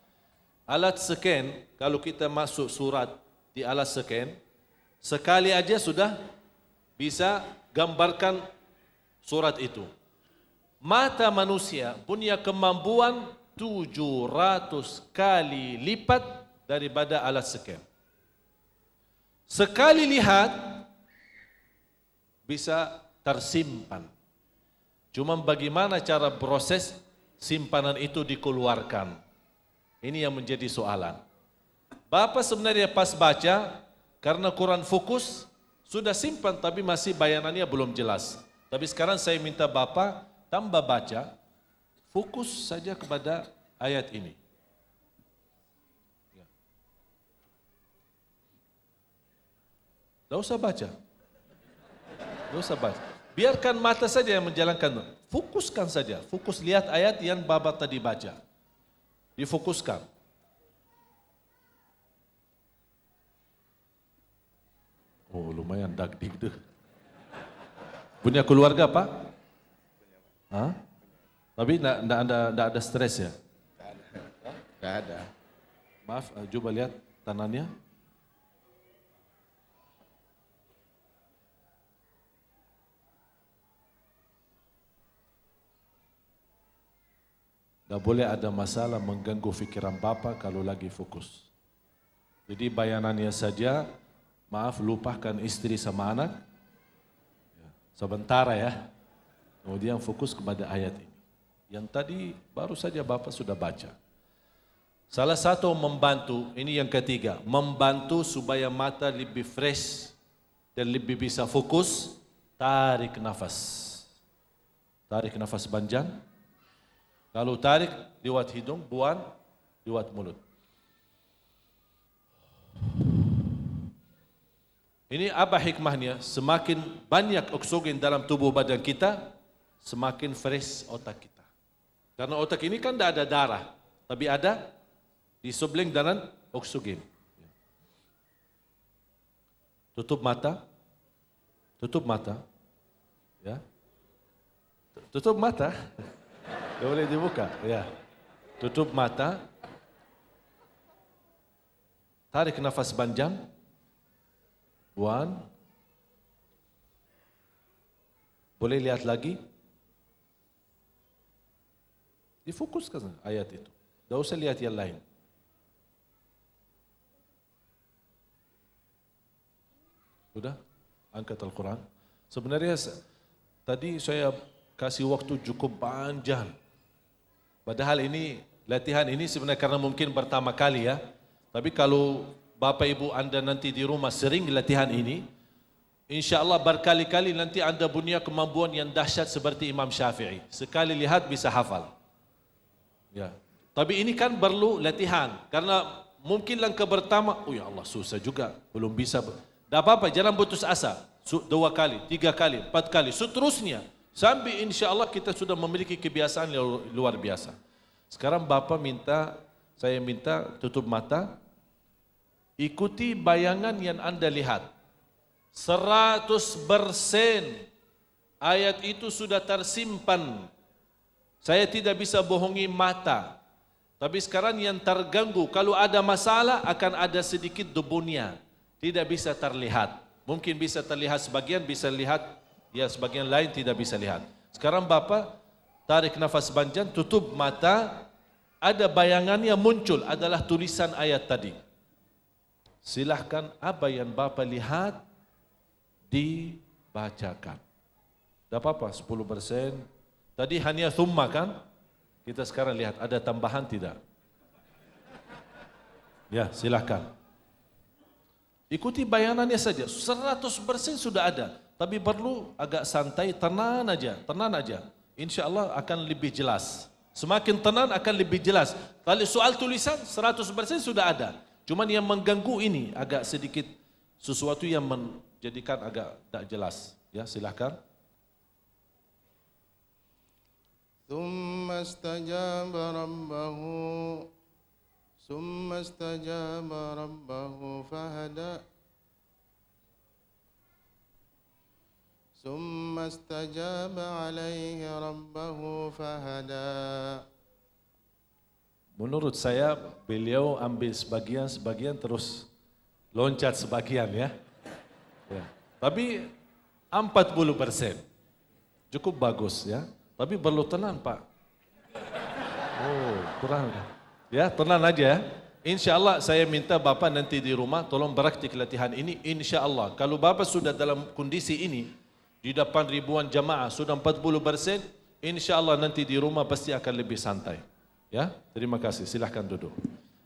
B: Alat scan, kalau kita masuk surat di alat scan, sekali aja sudah bisa gambarkan surat itu. mata manusia punya kemampuan 700 kali lipat daripada alat scan. Sekali lihat bisa tersimpan. Cuma bagaimana cara proses simpanan itu dikeluarkan? Ini yang menjadi soalan. Bapak sebenarnya pas baca, karena kurang fokus, sudah simpan tapi masih bayanannya belum jelas. Tapi sekarang saya minta Bapak tambah baca, fokus saja kepada ayat ini. Tidak usah baca. Tidak usah baca. Biarkan mata saja yang menjalankan. Fokuskan saja. Fokus lihat ayat yang Bapak tadi baca. Difokuskan. Oh, lumayan dagdig tuh. Punya keluarga, Pak? Hah? Tapi tidak ada stres ya?
D: Tidak ada.
B: Maaf, coba lihat tangannya. Tidak boleh ada masalah mengganggu fikiran Bapak kalau lagi fokus. Jadi bayanannya saja, maaf lupakan istri sama anak. Sementara ya. Kemudian fokus kepada ayat ini. Yang tadi baru saja Bapak sudah baca. Salah satu membantu, ini yang ketiga, membantu supaya mata lebih fresh dan lebih bisa fokus, tarik nafas. Tarik nafas panjang. Kalau tarik lewat hidung, buang lewat mulut. Ini apa hikmahnya? Semakin banyak oksigen dalam tubuh badan kita, semakin fresh otak kita. Karena otak ini kan tidak ada darah, tapi ada di sebelah dengan oksigen. Tutup mata, ya, tutup mata. Tidak boleh dibuka, ya. Tutup mata. Tarik nafas panjang. Buang. Boleh lihat lagi. Difokuskan ayat itu. Tidak usah lihat yang lain. Sudah? Angkat Al-Quran. Sebenarnya tadi saya kasih waktu cukup panjang. Padahal ini, latihan ini sebenarnya karena mungkin pertama kali ya. Tapi kalau Bapak Ibu Anda nanti di rumah sering latihan ini, insya Allah berkali-kali nanti Anda punya kemampuan yang dahsyat seperti Imam Syafi'i. Sekali lihat bisa hafal. Ya. Tapi ini kan perlu latihan. Karena mungkin langkah pertama, oh ya Allah susah juga, belum bisa. Tidak apa-apa, jangan putus asa. 2 kali, 3 kali, 4 kali, seterusnya. Sampai insya Allah kita sudah memiliki kebiasaan yang luar biasa. Sekarang Bapak saya minta tutup mata. Ikuti bayangan yang Anda lihat. 100% ayat itu sudah tersimpan. Saya tidak bisa bohongi mata. Tapi sekarang yang terganggu, kalau ada masalah akan ada sedikit debunya. Tidak bisa terlihat. Mungkin bisa terlihat sebagian, bisa lihat ya sebagian lain tidak bisa lihat. Sekarang Bapak tarik nafas panjang, tutup mata, ada bayangannya muncul adalah tulisan ayat tadi. Silahkan apa yang Bapak lihat dibacakan. Tidak apa-apa 10%. Tadi hanya thumma kan? Kita sekarang lihat ada tambahan tidak? Ya silahkan. Ikuti bayanannya saja, 100% sudah ada. Tapi perlu agak santai, tenang aja. Insya Allah akan lebih jelas. Semakin tenang akan lebih jelas. Kalau soal tulisan 100% sudah ada. Cuman yang mengganggu ini agak sedikit sesuatu yang menjadikan agak tak jelas. Ya, silakan.
D: ثم استجاب ربه فهدى ثم استجاب عليه ربه فهدى.
B: Menurut saya beliau ambil sebagian terus loncat sebagian ya. Tapi 40% cukup bagus ya. Tapi perlu tenang Pak. Oh, kurang. Ya, tenang aja. Insya Allah saya minta Bapak nanti di rumah tolong praktik latihan ini. Insya Allah. Kalau Bapak sudah dalam kondisi ini, di depan ribuan jamaah, sudah 40%, insya Allah nanti di rumah pasti akan lebih santai. Ya, terima kasih. Silahkan duduk.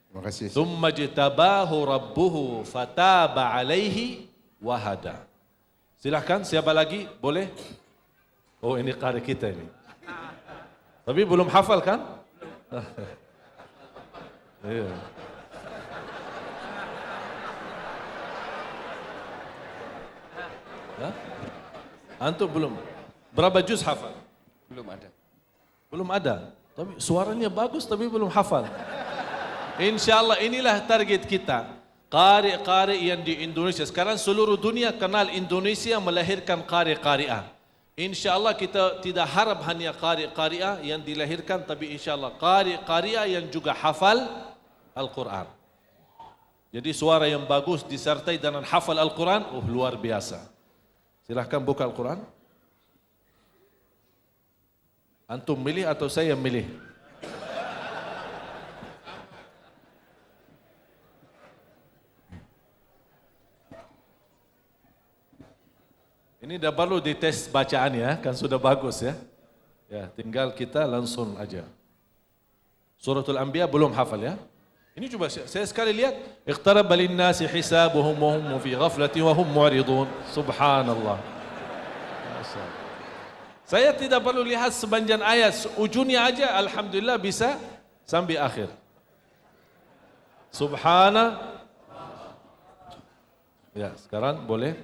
D: Terima kasih.
B: Thumma jtabahu rabbuhu fataba alaihi wahada. Silahkan, siapa lagi? Boleh? Oh, ini qari kita ini. Tapi belum hafal kan? Iya. Ya? Antum belum? Berapa juz hafal?
C: Belum ada.
B: Belum ada. Tapi suaranya bagus tapi belum hafal. Insya Allah inilah target kita. Qari-qari yang di Indonesia. Sekarang seluruh dunia kenal Indonesia melahirkan qari-qari'ah. Insya Allah kita tidak harap hanya qari-qari'ah yang dilahirkan, tapi insya Allah qari-qari'ah yang juga hafal Al-Quran. Jadi suara yang bagus disertai dengan hafal Al-Quran, luar biasa. Silahkan buka Al-Quran. Antum milih atau saya milih? Ini dah perlu dites bacaan ya, kan sudah bagus ya. Ya, tinggal kita langsung aja. Suratul Anbiya belum hafal ya. Ini coba saya sekali lihat. Iqtaraba lin-nasi hisabuhum wa hum fi ghaflatin wa hum mu'ridun. Subhanallah. Saya tidak perlu lihat sepanjang ayat, ujungnya aja alhamdulillah bisa sampai akhir. Subhana. Ya, sekarang boleh.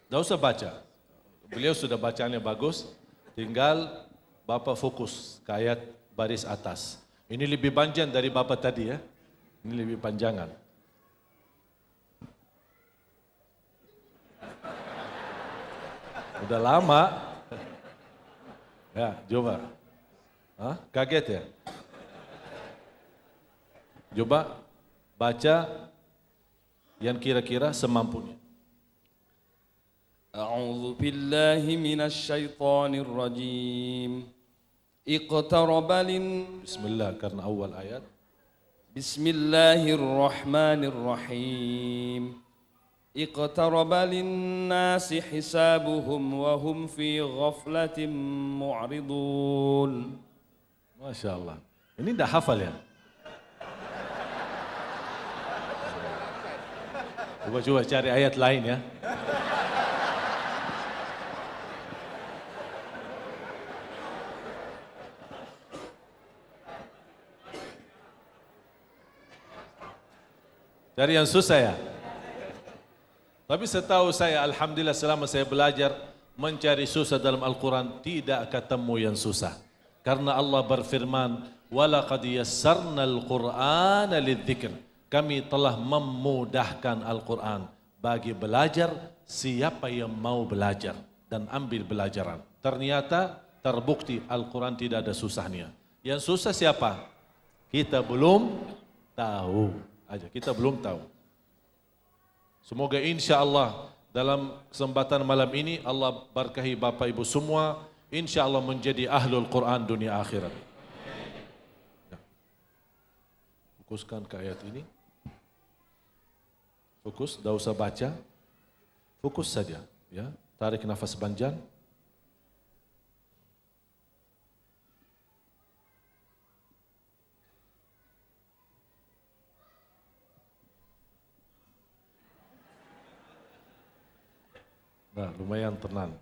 B: Tidak usah baca. Beliau sudah bacanya bagus. Tinggal Bapak fokus ke ayat baris atas. Ini lebih panjang dari Bapak tadi ya. Ini lebih panjangan. Udah lama. Ya, coba. Hah? Kaget ya? Coba baca yang kira-kira semampunya.
E: أعوذ بالله من الشيطان الرجيم اقترب
B: بسم الله karena awal ayat.
E: بسم الله الرحمن الرحيم اقترب للناس حسابهم وهم في غفلة معرضون.
B: Masya Allah. Ini dah hafal ya? Coba cari ayat lain ya. Cari yang susah ya. Tapi setahu saya, alhamdulillah selama saya belajar mencari susah dalam Al-Quran, tidak ketemu yang susah. Karena Allah berfirman, وَلَقَدْ يَسَّرْنَا الْقُرْآنَ لِلذِّكْرِ. Kami telah memudahkan Al-Quran bagi belajar siapa yang mau belajar dan ambil pelajaran. Ternyata terbukti Al-Quran tidak ada susahnya. Yang susah siapa? Kita belum tahu. Aja kita belum tahu. Semoga insya Allah dalam kesempatan malam ini Allah berkahi Bapak Ibu semua, insya Allah menjadi ahlul Quran dunia akhirat. Ya. Fokuskan ke ayat ini. Fokus, tidak usah baca. Fokus saja, ya. Tarik nafas panjang. Nah, lumayan tenang.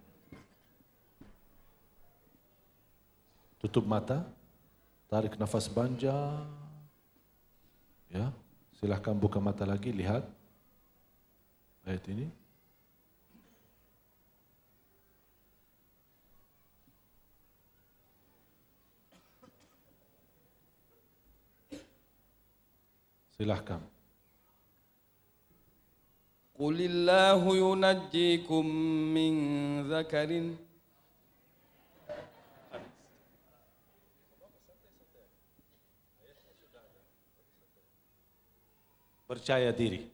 B: Tutup mata, tarik nafas panjang. Ya, silahkan buka mata lagi, lihat ayat ini. Silahkan.
E: قل الله ينجيكم من ذكر
B: Percaya diri.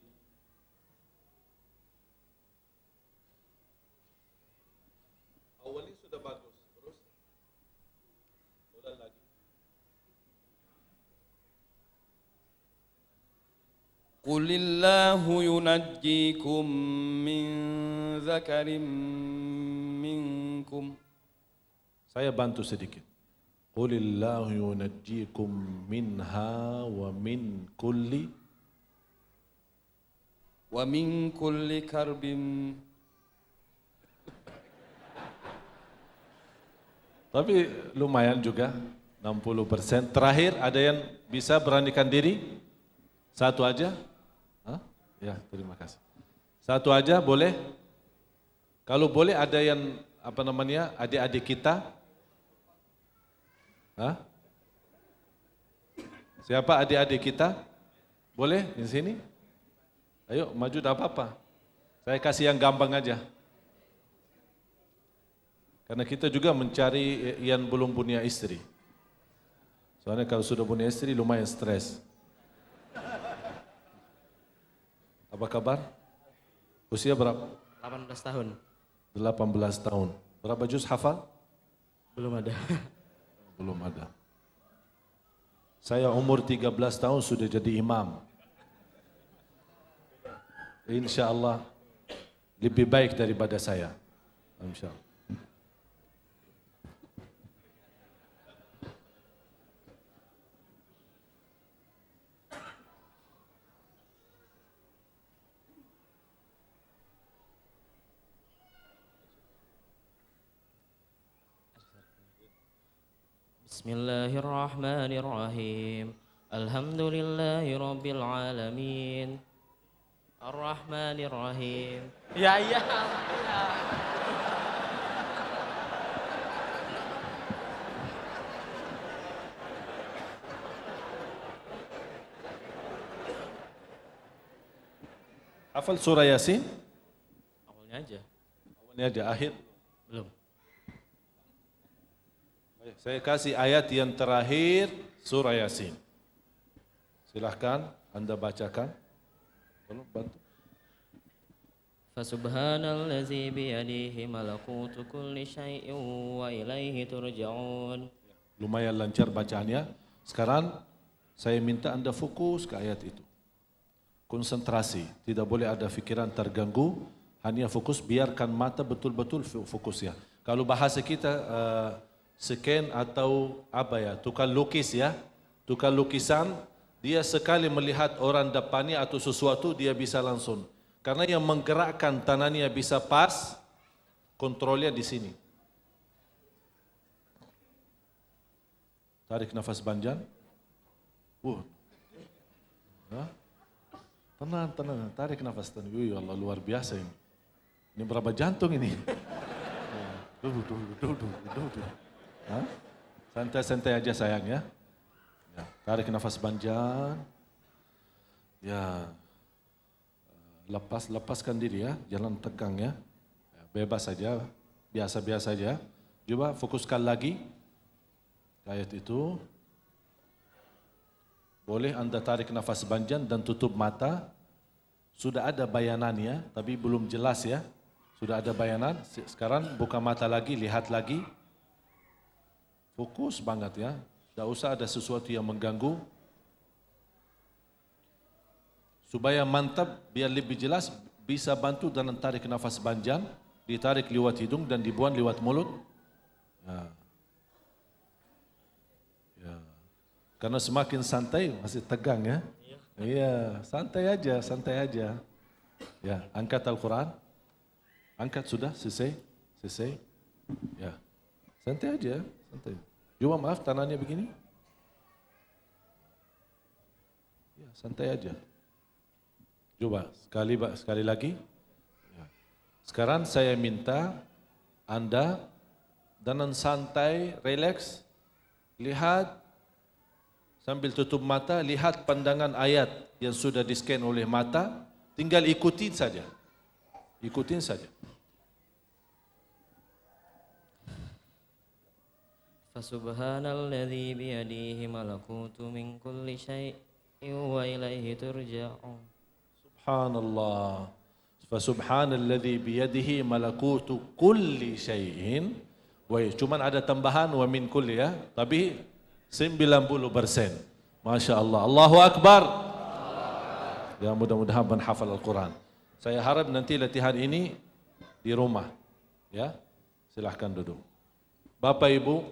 B: Awalnya sudah bagus.
E: Qulillahu yunajjikum min dzakarin minkum.
B: Saya bantu sedikit. Qulillahu yunajjikum minha wa min kulli
E: karbin.
B: Tapi lumayan juga 60%. Terakhir ada yang bisa beranikan diri? Satu aja? Hah? Ya, terima kasih. Satu aja boleh? Kalau boleh ada yang adik-adik kita? Hah? Siapa adik-adik kita? Boleh di sini? Ayo maju, tak apa-apa. Saya kasih yang gampang aja. Karena kita juga mencari yang belum punya istri. Soalnya kalau sudah punya istri lumayan stres. Apa kabar? Usia berapa?
F: 18 tahun.
B: 18 tahun. Berapa juz hafal?
F: Belum ada.
B: Belum ada. Saya umur 13 tahun sudah jadi imam. Insya Allah lebih baik daripada saya. Insya Allah.
F: Bismillahirrahmanirrahim. Alhamdulillahi rabbil alamin. Ar-Rahmanirrahim. Ya.
B: Hafal surah Yasin?
F: Awalnya aja.
B: Awalnya aja, akhir.
F: Belum.
B: Saya kasih ayat yang terakhir surah Yasin. Silahkan Anda bacakan. Tolong bantu.
F: Fasubhanallazi biyadihi malakutu kulli syai'in wa ilaihi turja'un.
B: Lumayan lancar bacaannya. Sekarang saya minta Anda fokus ke ayat itu. Konsentrasi, tidak boleh ada fikiran terganggu. Hanya fokus, biarkan mata betul-betul fokus ya. Kalau bahasa kita scan atau tukar lukis ya, tukar lukisan, dia sekali melihat orang depannya atau sesuatu dia bisa langsung. Karena yang menggerakkan tangannya bisa pas, kontrolnya di sini. Tarik nafas panjang. Tenang, tarik nafas tenang. Ya Allah, luar biasa ini. Ini berapa jantung ini? Duduk. Santai-santai aja sayang ya. Tarik nafas panjang. Ya, lepaskan diri ya, jangan tegang ya. Bebas saja, biasa-biasa saja. Coba fokuskan lagi ayat itu. Boleh Anda tarik nafas panjang dan tutup mata. Sudah ada bayanannya, tapi belum jelas ya. Sudah ada bayanan. Sekarang buka mata lagi, lihat lagi. Fokus banget ya. Tidak usah ada sesuatu yang mengganggu. Supaya mantap, biar lebih jelas, bisa bantu dalam tarik nafas panjang. Ditarik lewat hidung dan dibuang lewat mulut. Ya. Karena semakin santai, masih tegang ya. Iya, santai aja. Ya, angkat Al-Quran. Angkat sudah, selesai. Ya, santai aja, santai. Cuma maaf tangannya begini. Ya, santai aja. Coba sekali lagi. Ya. Sekarang saya minta Anda dengan santai, relax, lihat sambil tutup mata, lihat pandangan ayat yang sudah di-scan oleh mata, tinggal ikutin saja. Ikutin saja.
F: Fasubhanalladzi biyadihi malakutu min kulli syai'in wa ilaihi turja'un.
B: Subhanallah. Fasubhanalladzi biyadihi malakutu kulli syai'in. Cuman ada tambahan wa min kulli ya, tapi 90%. Masya Allah. Allahu Akbar. yang mudah-mudahan menghafal Al-Quran. Saya harap nanti latihan ini di rumah. Ya, silahkan duduk. Bapak Ibu,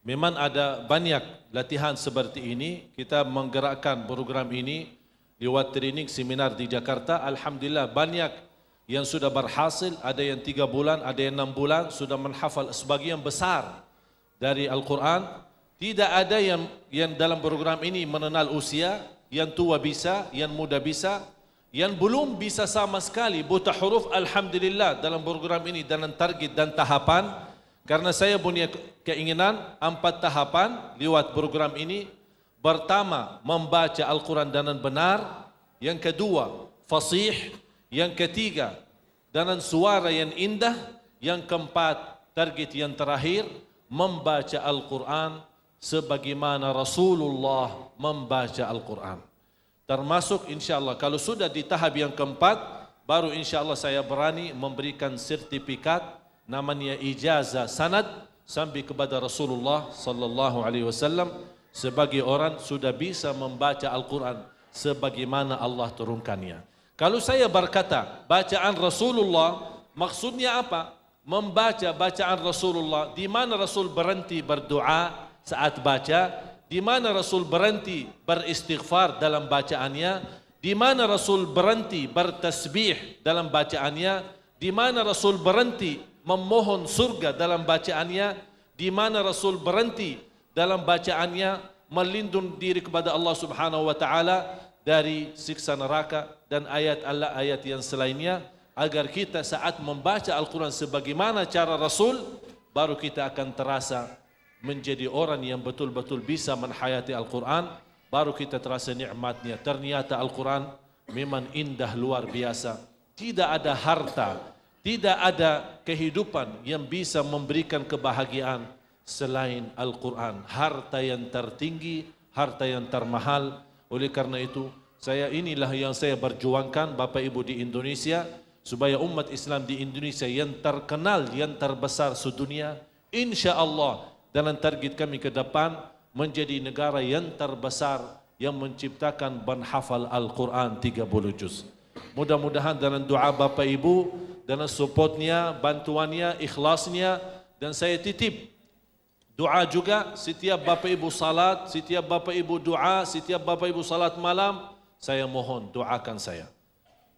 B: memang ada banyak latihan seperti ini. Kita menggerakkan program ini lewat training seminar di Jakarta. Alhamdulillah banyak yang sudah berhasil. Ada yang 3 bulan, ada yang 6 bulan sudah menghafal sebagian besar dari Al-Quran. Tidak ada yang dalam program ini mengenal usia. Yang tua bisa, yang muda bisa. Yang belum bisa sama sekali buta huruf, alhamdulillah dalam program ini dalam target dan tahapan. Karena saya punya keinginan 4 tahapan lewat program ini. Pertama, membaca Al-Quran dengan benar. Yang kedua, fasih. Yang ketiga, dengan suara yang indah. Yang keempat, target yang terakhir, membaca Al-Quran sebagaimana Rasulullah membaca Al-Quran. Termasuk insyaAllah kalau sudah di tahap yang keempat, baru insyaAllah saya berani memberikan sertifikat namanya ijazah sanad sampai kepada Rasulullah sallallahu alaihi wasallam sebagai orang sudah bisa membaca Al-Quran sebagaimana Allah turunkannya. Kalau saya berkata bacaan Rasulullah, maksudnya apa? Membaca bacaan Rasulullah, di mana Rasul berhenti berdoa saat baca, di mana Rasul berhenti beristighfar dalam bacaannya, di mana Rasul berhenti bertasbih dalam bacaannya, di mana Rasul berhenti memohon surga dalam bacaannya, di mana Rasul berhenti dalam bacaannya melindungi diri kepada Allah Subhanahu wa taala dari siksa neraka dan ayat yang selainnya, agar kita saat membaca Al-Quran sebagaimana cara Rasul, baru kita akan terasa menjadi orang yang betul-betul bisa menhayati Al-Quran, baru kita terasa nikmatnya. Ternyata Al-Quran memang indah luar biasa. Tidak ada harta, tidak ada kehidupan yang bisa memberikan kebahagiaan selain Al-Quran. Harta yang tertinggi, harta yang termahal. Oleh karena itu, inilah yang saya berjuangkan Bapak Ibu di Indonesia, supaya umat Islam di Indonesia yang terkenal, yang terbesar sedunia, insya Allah dalam target kami ke depan menjadi negara yang terbesar yang menciptakan penghafal Al-Quran 30 juz. Mudah-mudahan dengan doa Bapak Ibu, dengan supportnya, bantuannya, ikhlasnya, dan saya titip doa juga setiap Bapak Ibu salat, setiap Bapak Ibu doa, setiap Bapak Ibu salat malam, saya mohon doakan saya.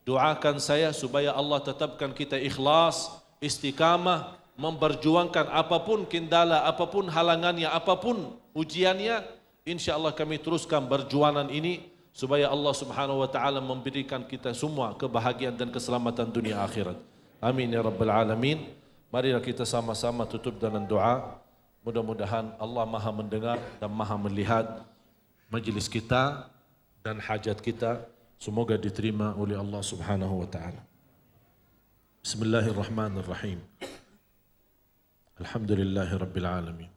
B: Doakan saya supaya Allah tetapkan kita ikhlas, istiqamah, memperjuangkan apapun kendala, apapun halangannya, apapun ujiannya. InsyaAllah kami teruskan perjuangan ini supaya Allah Subhanahu wa taala memberikan kita semua kebahagiaan dan keselamatan dunia akhirat. Amin ya rabbal alamin. Marilah kita sama-sama tutup dengan doa. Mudah-mudahan Allah Maha mendengar dan Maha melihat majlis kita dan hajat kita. Semoga diterima oleh Allah Subhanahu wa taala. Bismillahirrahmanirrahim. Alhamdulillahi rabbil alamin.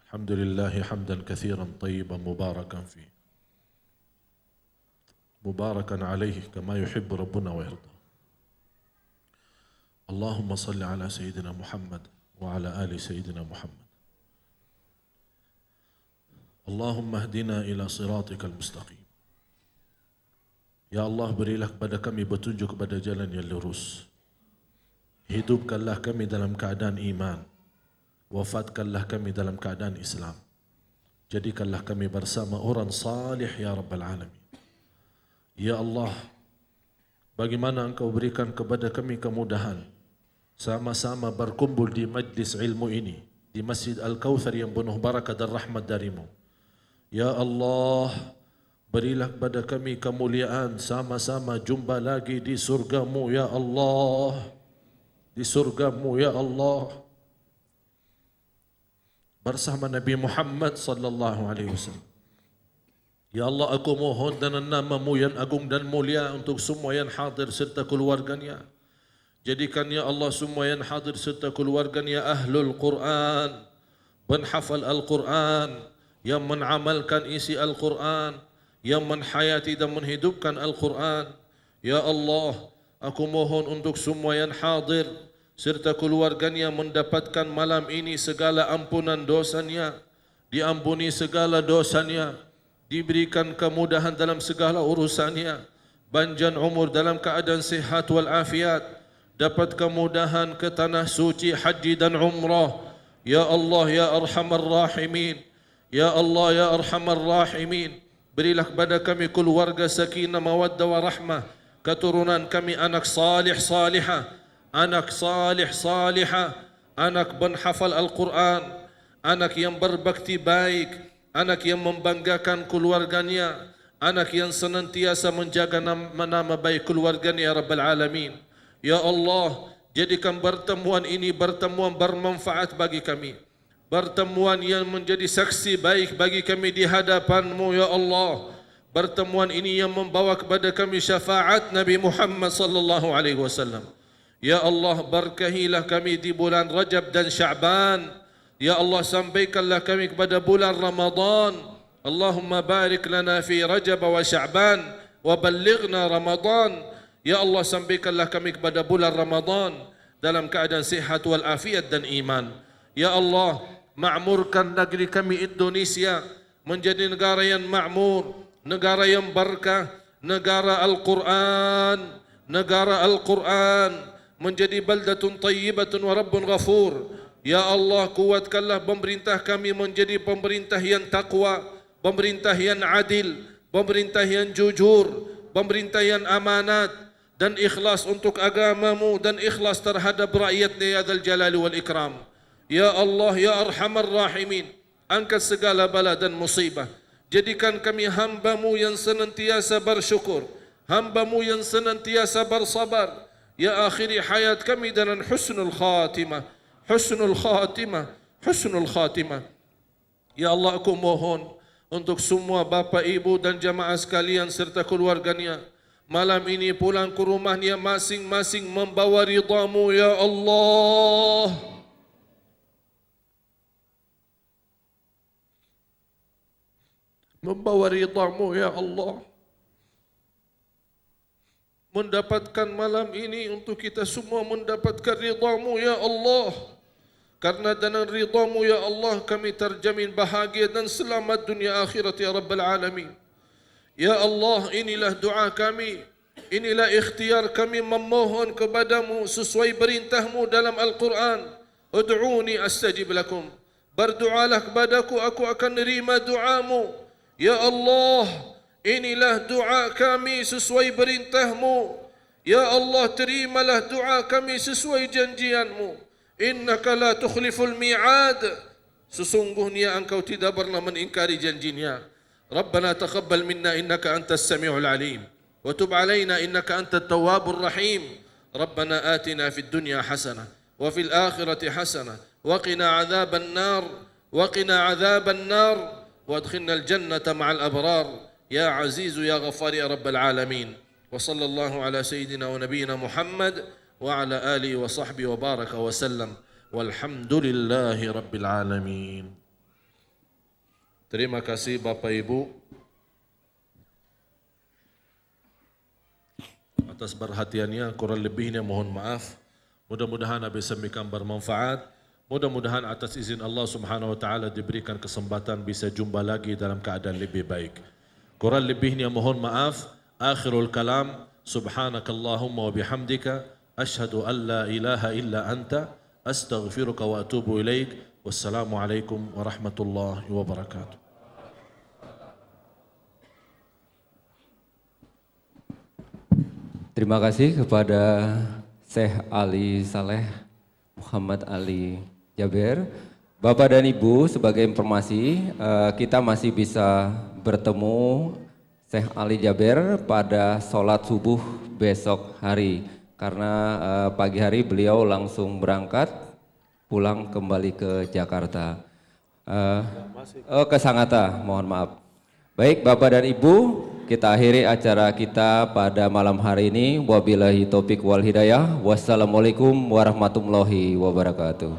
B: Alhamdulillahi hamdan katsiran tayyiban mubarakan fi. Mubarakan alaihi kama yuhibbu rabbuna wa yarda. Allahumma salli ala Sayyidina Muhammad wa ala ali Sayyidina Muhammad. Allahumma hdina ila siratikal mustaqim. Ya Allah, berilah kepada kami petunjuk kepada jalan yang lurus. Hidupkanlah kami dalam keadaan iman. Wafatkanlah kami dalam keadaan Islam. Jadikanlah kami bersama orang salih ya Rabbal Alamin. Ya Allah, bagaimana Engkau berikan kepada kami kemudahan sama-sama berkumpul di majlis ilmu ini, di Masjid Al-Kautsar yang penuh barakah dan rahmat darimu. Ya Allah, berilah kepada kami kemuliaan sama-sama jumpa lagi di surgamu ya Allah. Di surgamu ya Allah. Bersama Nabi Muhammad sallallahu alaihi wasallam. Ya Allah, aku mohon dengan nama-Mu yang agung dan mulia untuk semua yang hadir serta keluarganya. Jadikan ya Allah semua yang hadir serta keluarganya ahlul Quran, penghafal Al-Quran, yang mengamalkan isi Al-Quran, yang menhayati dan menghidupkan Al-Quran. Ya Allah, aku mohon untuk semua yang hadir serta keluarganya mendapatkan malam ini segala ampunan dosanya, diampuni segala dosanya, diberikan kemudahan dalam segala urusannya, panjang umur dalam keadaan sihat wal afiat, dapat kemudahan ke tanah suci haji dan umrah. Ya Allah ya Arhamar Rahimin, Ya Allah ya Arhamar Rahimin, berilah kepada kami keluarga sakinah mawaddah warahmah, keturunan kami anak salih salihah, anak salih salihah, anak penghafal Al-Quran, anak yang berbakti baik, anak yang membanggakan keluarganya, anak yang senantiasa menjaga nama baik keluarganya ya Rabbal Alamin. Ya Allah, jadikan pertemuan ini pertemuan bermanfaat bagi kami, pertemuan yang menjadi saksi baik bagi kami di hadapan-Mu ya Allah. Pertemuan ini yang membawa kepada kami syafaat Nabi Muhammad sallallahu alaihi wasallam. Ya Allah, berkahilah kami di bulan Rajab dan Sya'ban. Ya Allah, sampaikanlah kami kepada bulan Ramadan. Allahumma barik lana fi Rajab wa Sya'ban wa ballighna Ramadan. Ya Allah, sampaikanlah kami kepada bulan Ramadan dalam keadaan sihat wal afiat dan iman. Ya Allah, ma'murkan negeri kami Indonesia menjadi negara yang makmur, negara yang berkah, negara Al-Quran, negara Al-Quran, menjadi baldatun tayyibatun wa rabbun ghafur. Ya Allah, kuatkanlah pemerintah kami menjadi pemerintah yang takwa, pemerintah yang adil, pemerintah yang jujur, pemerintah yang amanat dan ikhlas untuk agamamu dan ikhlas terhadap rakyatnya ya Dzal Jalali wal Ikram. Ya Allah ya Arhamar Rahimin, angkat segala bala dan musibah. Jadikan kami hamba-Mu yang senantiasa bersyukur, hamba-Mu yang senantiasa bersabar. Ya akhiri hayat kami dengan husnul khatimah, husnul khatimah, husnul khatimah. Ya Allah, aku mohon untuk semua bapa, ibu dan jamaah sekalian serta keluarganya, malam ini pulang ke rumahnya masing-masing membawa ridha-Mu ya Allah. Membawa ridha-Mu ya Allah. Mendapatkan malam ini untuk kita semua mendapatkan ridha-Mu ya Allah. Karena dengan ridha-Mu ya Allah kami terjamin bahagia dan selamat dunia akhirat ya Rabbal Alamin. Ya Allah, inilah doa kami, inilah ikhtiar kami memohon kepadamu sesuai perintah-Mu dalam Al-Quran. Ud'uni astajib lakum. Berdoalah kepadaku, aku akan nerima doamu. Ya Allah, inilah doa kami sesuai perintah-Mu. Ya Allah, terimalah doa kami sesuai janjian-Mu. Innaka la tukhliful mi'ad. Sesungguhnya Engkau tidak pernah mengingkari janjinya. Rabbana taqabbal minna innaka antas sami'ul alim wa tub alaina innaka antat tawwabur rahim. Rabbana atina fid dunya hasanah wa fil akhirati hasanah wa qina adzaban nar wa qina adzaban nar wa adkhilna al jannata ma'al abrar ya aziz ya ghaffar ya rabbal alamin. Wa sallallahu ala sayyidina wa nabiyyina Muhammad wa ala alihi wa sahbihi wa baraka wa sallam. Walhamdulillahi rabbil alamin. Terima kasih Bapak Ibu atas perhatiannya, kurang lebihnya mohon maaf. Mudah-mudahan habis sampaikan bermanfaat. Mudah-mudahan atas izin Allah Subhanahu wa taala diberikan kesempatan bisa jumpa lagi dalam keadaan lebih baik. Kurang lebihnya mohon maaf. Akhirul kalam, subhanakallahumma wa bihamdika asyhadu an la ilaha illa anta astaghfiruka wa atubu ilaik. Wassalamualaikum warahmatullahi wabarakatuh.
C: Terima kasih kepada Syekh Ali Saleh Muhammad Ali Jaber. Bapak dan Ibu, sebagai informasi, kita masih bisa bertemu Syekh Ali Jaber pada sholat subuh besok hari. Karena pagi hari beliau langsung berangkat pulang kembali ke Jakarta, ke Sangatta, mohon maaf. Baik Bapak dan Ibu, kita akhiri acara kita pada malam hari ini. Wabillahi taufiq wal hidayah. Wassalamualaikum warahmatullahi wabarakatuh.